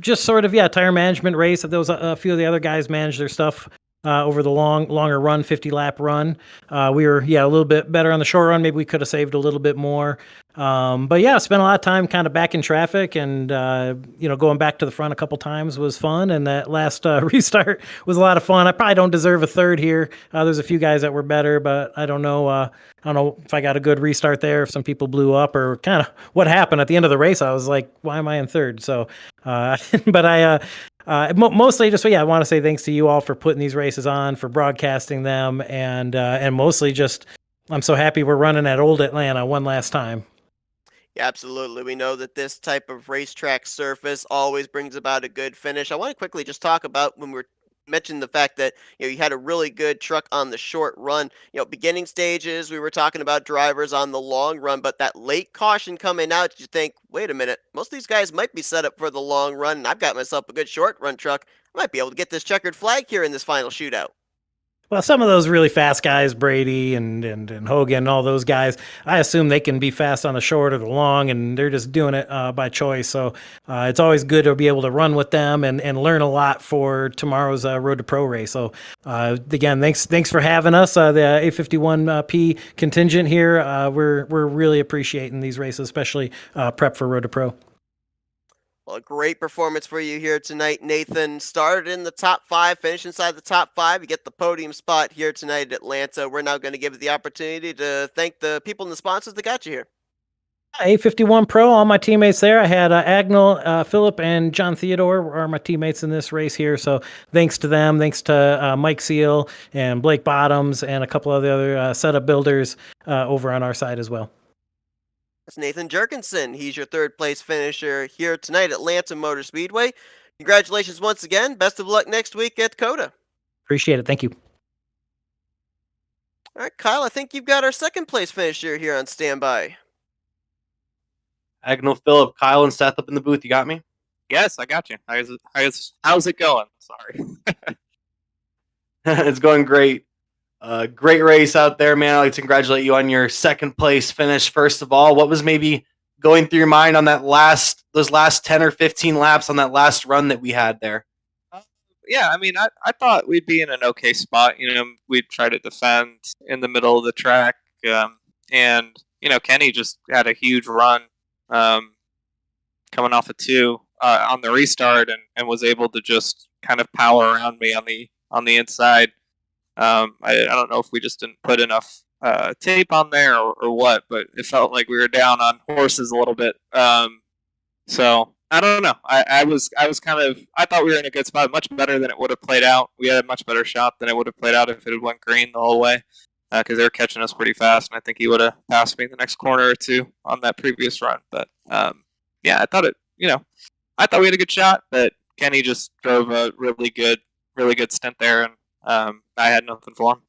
just sort of, tire management race. There was a few of the other guys managed their stuff over the longer run, 50-lap run. We were, a little bit better on the short run. Maybe we could have saved a little bit more. But spent a lot of time kind of back in traffic and, going back to the front a couple times was fun. And that last restart was a lot of fun. I probably don't deserve a third here. There's a few guys that were better, but I don't know if I got a good restart there, if some people blew up or kind of what happened at the end of the race. I was like, why am I in third? So, but mostly just, I want to say thanks to you all for putting these races on, for broadcasting them. And mostly just, I'm so happy we're running at Old Atlanta one last time. Yeah, absolutely. We know that this type of racetrack surface always brings about a good finish. I want to quickly just talk about when we're mentioned the fact that you had a really good truck on the short run. Beginning stages, we were talking about drivers on the long run, but that late caution coming out, you think, wait a minute, most of these guys might be set up for the long run, and I've got myself a good short run truck. I might be able to get this checkered flag here in this final shootout. Well, some of those really fast guys, Brady and Hogan, and all those guys, I assume they can be fast on the short or the long, and they're just doing it by choice. So it's always good to be able to run with them and learn a lot for tomorrow's Road to Pro race. So again, thanks for having us, the A51P contingent here. We're really appreciating these races, especially prep for Road to Pro. Well, a great performance for you here tonight, Nathan. Started in the top 5, finished inside the top 5. You get the podium spot here tonight at Atlanta. We're now going to give you the opportunity to thank the people and the sponsors that got you here. A51 Pro, all my teammates there. I had Agnell, Phillip, and John Theodore are my teammates in this race here. So thanks to them. Thanks to Mike Seal and Blake Bottoms and a couple of the other setup builders over on our side as well. That's Nathan Jurgensen. He's your 3rd place finisher here tonight at Atlanta Motor Speedway. Congratulations once again. Best of luck next week at COTA. Appreciate it. Thank you. All right, Kyle, I think you've got our 2nd place finisher here on standby. Agnell, Phillip, Kyle, and Seth up in the booth. You got me? Yes, I got you. How's it going? Sorry. It's going great. Great race out there, man. I'd like to congratulate you on your 2nd place finish. First of all, what was maybe going through your mind on those last 10 or 15 laps on that last run that we had there? Yeah, I mean, I thought we'd be in an okay spot. We'd try to defend in the middle of the track, and Kenny just had a huge run, coming off a two on the restart, and was able to just kind of power around me on the inside. I don't know if we just didn't put enough tape on there or what, but it felt like we were down on horses a little bit. So I don't know. I was kind of, I thought we were in a good spot, much better than it would have played out. We had a much better shot than it would have played out if it had went green the whole way, because they were catching us pretty fast, and I think he would have passed me the next corner or two on that previous run. But yeah, I thought I thought we had a good shot, but Kenny just drove a really good stint there, and I had nothing for him.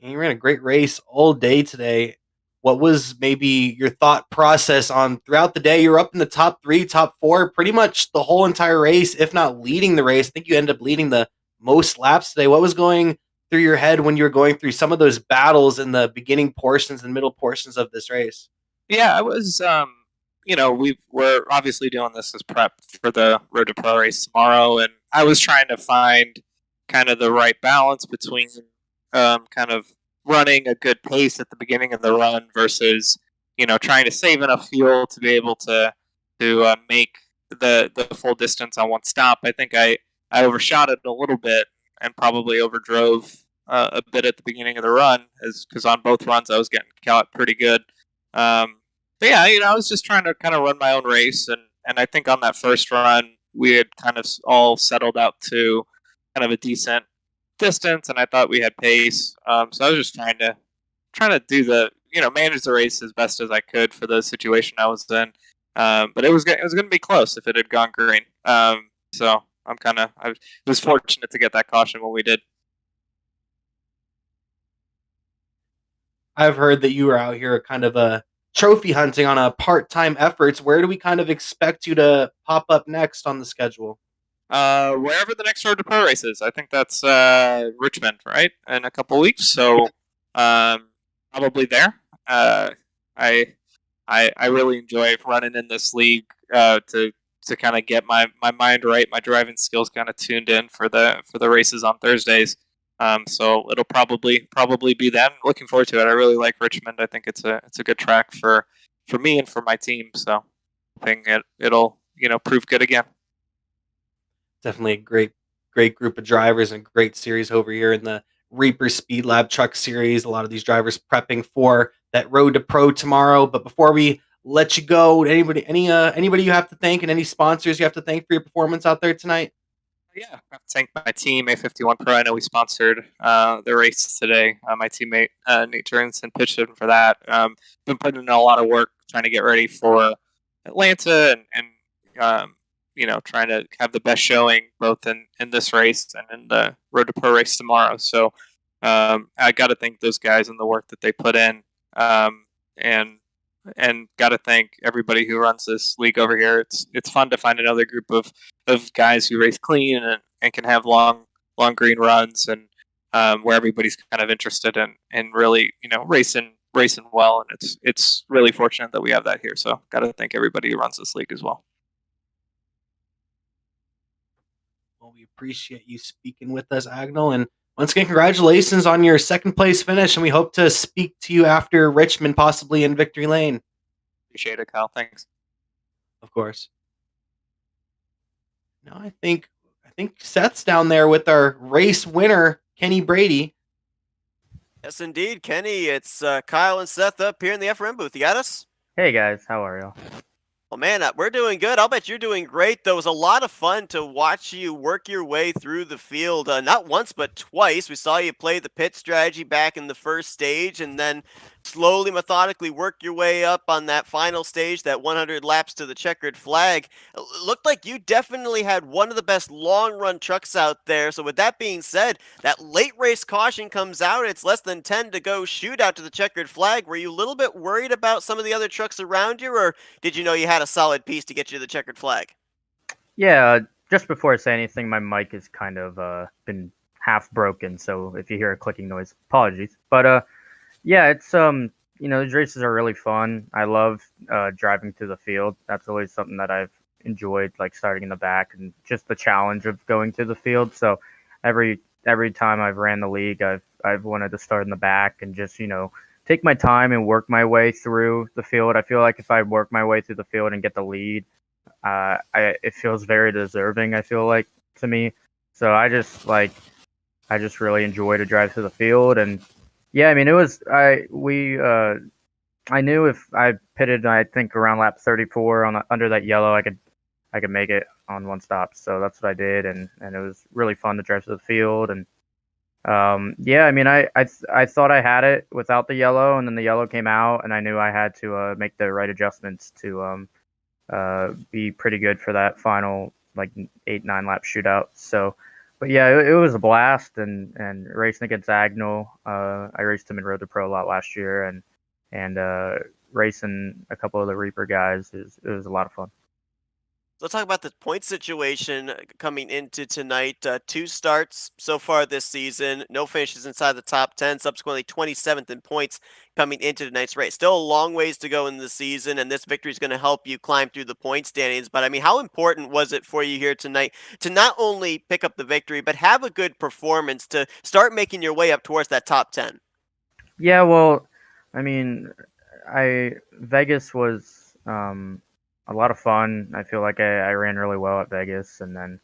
And you ran a great race all day today. What was maybe your thought process on throughout the day? You were up in the top 3, top 4, pretty much the whole entire race, if not leading the race. I think you ended up leading the most laps today. What was going through your head when you were going through some of those battles in the beginning portions and middle portions of this race? Yeah, I was. We're obviously doing this as prep for the Road to Pro race tomorrow, and I was trying to find kind of the right balance between kind of running a good pace at the beginning of the run versus trying to save enough fuel to be able to make the full distance on one stop. I think I overshot it a little bit and probably overdrove a bit at the beginning of the run, because on both runs I was getting caught pretty good. But yeah, I was just trying to kind of run my own race, and I think on that first run we had kind of all settled out to kind of a decent distance, and I thought we had pace. So I was just trying to do manage the race as best as I could for the situation I was in. But it was going to be close if it had gone green. So I was fortunate to get that caution when we did. I've heard that you were out here kind of a trophy hunting on a part-time efforts. Where do we kind of expect you to pop up next on the schedule? Wherever the next Road to Pro race is. I think that's Richmond, right? In a couple weeks. So probably there. I really enjoy running in this league to kind of get my mind right, my driving skills kind of tuned in for the races on Thursdays. So it'll probably be then. Looking forward to it. I really like Richmond. I think it's a good track for me and for my team. So I think it'll prove good again. Definitely a great group of drivers and a great series over here in the Reaper Speedlab Truck Series. A lot of these drivers prepping for that Road to Pro tomorrow. But before we let you go, anybody you have to thank, and any sponsors you have to thank for your performance out there tonight? Yeah, I have to thank my team, A51 Pro. I know we sponsored the race today. My teammate Nathan Jurgensen pitched in for that. Been putting in a lot of work trying to get ready for Atlanta and trying to have the best showing both in this race and in the Road to Pro race tomorrow. So I got to thank those guys and the work that they put in, and got to thank everybody who runs this league over here. It's fun to find another group of guys who race clean and can have long green runs, and where everybody's kind of interested in really racing well, and it's really fortunate that we have that here. So got to thank everybody who runs this league as well. Well, we appreciate you speaking with us, Agnell, and once again, congratulations on your second place finish, and we hope to speak to you after Richmond, possibly in Victory Lane. Appreciate it, Kyle. Thanks. Of course. Now I think Seth's down there with our race winner, Kenny Brady. Yes, indeed, Kenny. It's Kyle and Seth up here in the FRM booth. You got us? Hey guys, how are y'all? Well, man, we're doing good. I'll bet you're doing great, though. It was a lot of fun to watch you work your way through the field. Not once, but twice. We saw you play the pit strategy back in the first stage, and then slowly, methodically work your way up on that final stage, that 100 laps to the checkered flag. It looked like you definitely had one of the best long-run trucks out there. So with that being said, that late race caution comes out. It's less than 10 to go, shootout to the checkered flag. Were you a little bit worried about some of the other trucks around you, or did you know you had a solid piece to get you to the checkered flag? Yeah, just before I say anything, my mic has kind of been half broken, so if you hear a clicking noise, apologies. But yeah, it's these races are really fun. I love driving through the field. That's always something that I've enjoyed like starting in the back and just the challenge of going through the field. So every time I've ran the league, I've wanted to start in the back and just take my time and work my way through the field. I feel like if I work my way through the field and get the lead, it feels very deserving. I feel like to me, so I just really enjoy to drive through the field. And yeah, I mean, I knew if I pitted, I think around lap 34 under that yellow, I could make it on one stop. So that's what I did, and it was really fun to drive through the field. And yeah, I mean, I thought I had it without the yellow, and then the yellow came out, and I knew I had to make the right adjustments to be pretty good for that final like 8-9 lap shootout. So, but yeah, it was a blast, and racing against Agnell. I raced him in Road to Pro a lot last year, and racing a couple of the Reaper guys it was a lot of fun. So let's talk about the point situation coming into tonight. 2 starts so far this season, no finishes inside the top 10, subsequently 27th in points coming into tonight's race. Still a long ways to go in the season, and this victory is going to help you climb through the point standings. But I mean, how important was it for you here tonight to not only pick up the victory, but have a good performance to start making your way up towards that top 10? Yeah, well, I mean, Vegas was a lot of fun. I feel like I ran really well at Vegas, and then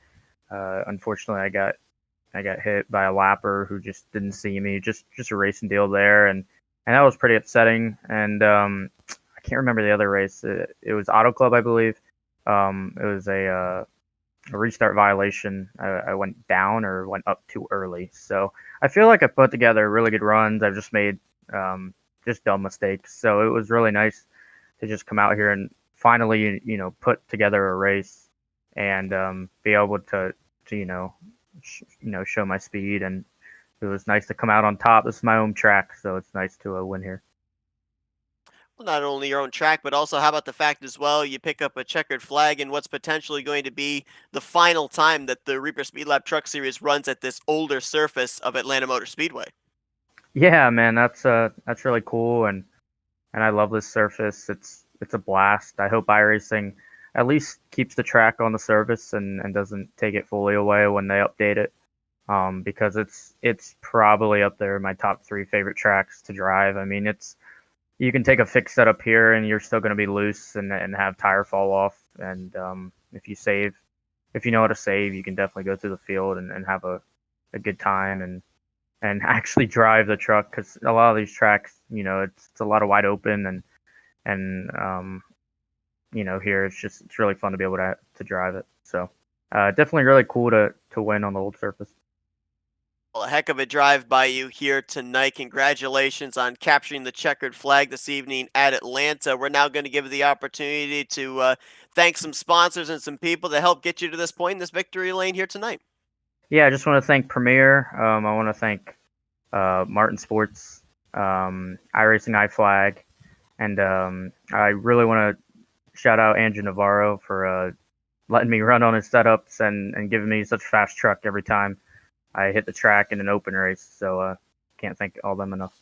unfortunately I got hit by a lapper who just didn't see me. Just a racing deal there, and that was pretty upsetting. And I can't remember the other race. It was Auto Club, I believe. It was a restart violation. I went down or went up too early. So I feel like I put together really good runs. I've just made just dumb mistakes. So it was really nice to just come out here and finally, put together a race and be able to show my speed. And it was nice to come out on top. This is my home track, so it's nice to win here. Well, not only your own track, but also how about the fact as well you pick up a checkered flag in what's potentially going to be the final time that the Reaper Speedlab Truck Series runs at this older surface of Atlanta Motor Speedway. Yeah, man, that's really cool, and I love this surface. It's a blast. I hope iRacing at least keeps the track on the surface and doesn't take it fully away when they update it, because it's probably up there in my top 3 favorite tracks to drive. I mean, you can take a fixed setup here and you're still going to be loose and have tire fall off. And if you know how to save, you can definitely go through the field and have a good time and actually drive the truck, because a lot of these tracks, it's a lot of wide open and here it's really fun to be able to drive it. So definitely really cool to win on the old surface. Well, a heck of a drive by you here tonight. Congratulations on capturing the checkered flag this evening at Atlanta. We're now going to give you the opportunity to thank some sponsors and some people to help get you to this point in this victory lane here tonight. Yeah, I just want to thank Premier. I want to thank Martin Sports, iRacing iFlag, and I really want to shout out Andrew Navarro for letting me run on his setups and giving me such a fast truck every time I hit the track in an open race. So can't thank all them enough.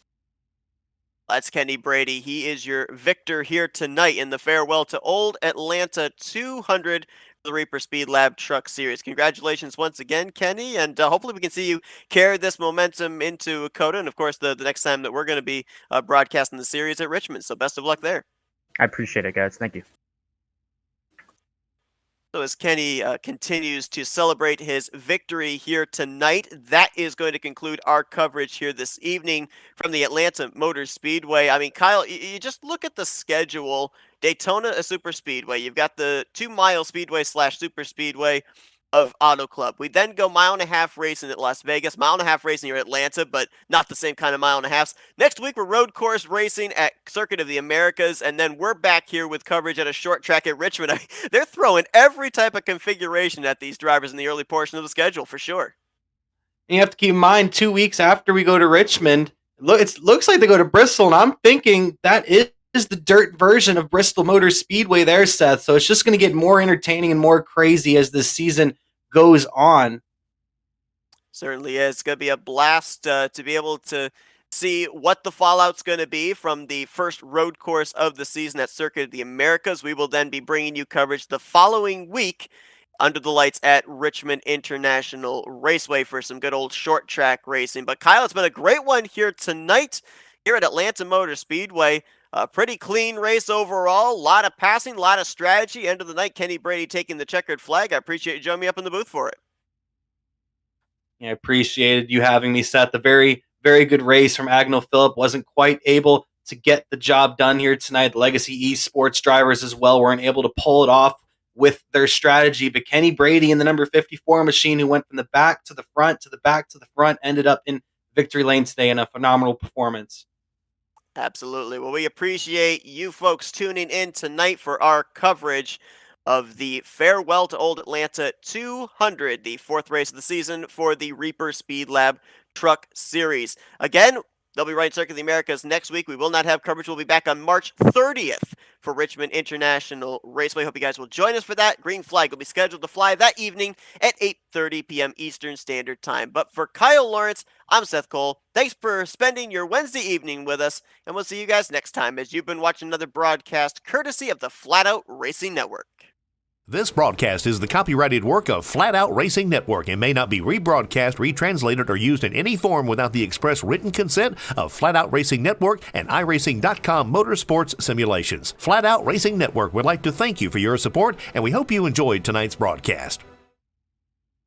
That's Kenny Brady. He is your victor here tonight in the farewell to Old Atlanta 200 the Reaper Speedlab Truck Series. Congratulations once again, Kenny, and hopefully we can see you carry this momentum into COTA, and of course the next time that we're going to be broadcasting the series at Richmond. So best of luck there. I appreciate it, guys. Thank you. So as Kenny continues to celebrate his victory here tonight, that is going to conclude our coverage here this evening from the Atlanta Motor Speedway. I mean, Kyle, you just look at the schedule. Daytona, a super speedway. You've got the 2-mile speedway / super speedway of Auto Club. We then go 1.5 mile racing at Las Vegas, 1.5 mile racing here at Atlanta, but not the same kind of 1.5 miles. Next week, we're road course racing at Circuit of the Americas, and then we're back here with coverage at a short track at Richmond. They're throwing every type of configuration at these drivers in the early portion of the schedule, for sure. And you have to keep in mind, 2 weeks after we go to Richmond, it looks like they go to Bristol, and I'm thinking that is the dirt version of Bristol Motor Speedway there, Seth. So it's just going to get more entertaining and more crazy as this season goes on. Certainly is. It's going to be a blast to be able to see what the fallout's going to be from the first road course of the season at Circuit of the Americas. We will then be bringing you coverage the following week under the lights at Richmond International Raceway for some good old short track racing. But Kyle, it's been a great one here tonight here at Atlanta Motor Speedway. A pretty clean race overall. A lot of passing, a lot of strategy. End of the night, Kenny Brady taking the checkered flag. I appreciate you joining me up in the booth for it. I appreciated you having me, Seth. The very, very good race from Agnell Phillip. Wasn't quite able to get the job done here tonight. The Legacy Esports drivers as well weren't able to pull it off with their strategy. But Kenny Brady in the number 54 machine, who went from the back to the front, to the back to the front, ended up in victory lane today in a phenomenal performance. Absolutely. Well, we appreciate you folks tuning in tonight for our coverage of the Farewell to Old Atlanta 200, the fourth race of the season for the Reaper Speedlab Truck Series. Again, they'll be running Circuit of the Americas next week. We will not have coverage. We'll be back on March 30th for Richmond International Raceway. Hope you guys will join us for that. Green flag will be scheduled to fly that evening at 8:30 p.m. Eastern Standard Time. But for Kyle Lawrence, I'm Seth Cole. Thanks for spending your Wednesday evening with us, and we'll see you guys next time as you've been watching another broadcast courtesy of the Flatout Racing Network. This broadcast is the copyrighted work of Flatout Racing Network and may not be rebroadcast, retranslated, or used in any form without the express written consent of Flatout Racing Network and iRacing.com Motorsports Simulations. Flatout Racing Network would like to thank you for your support, and we hope you enjoyed tonight's broadcast.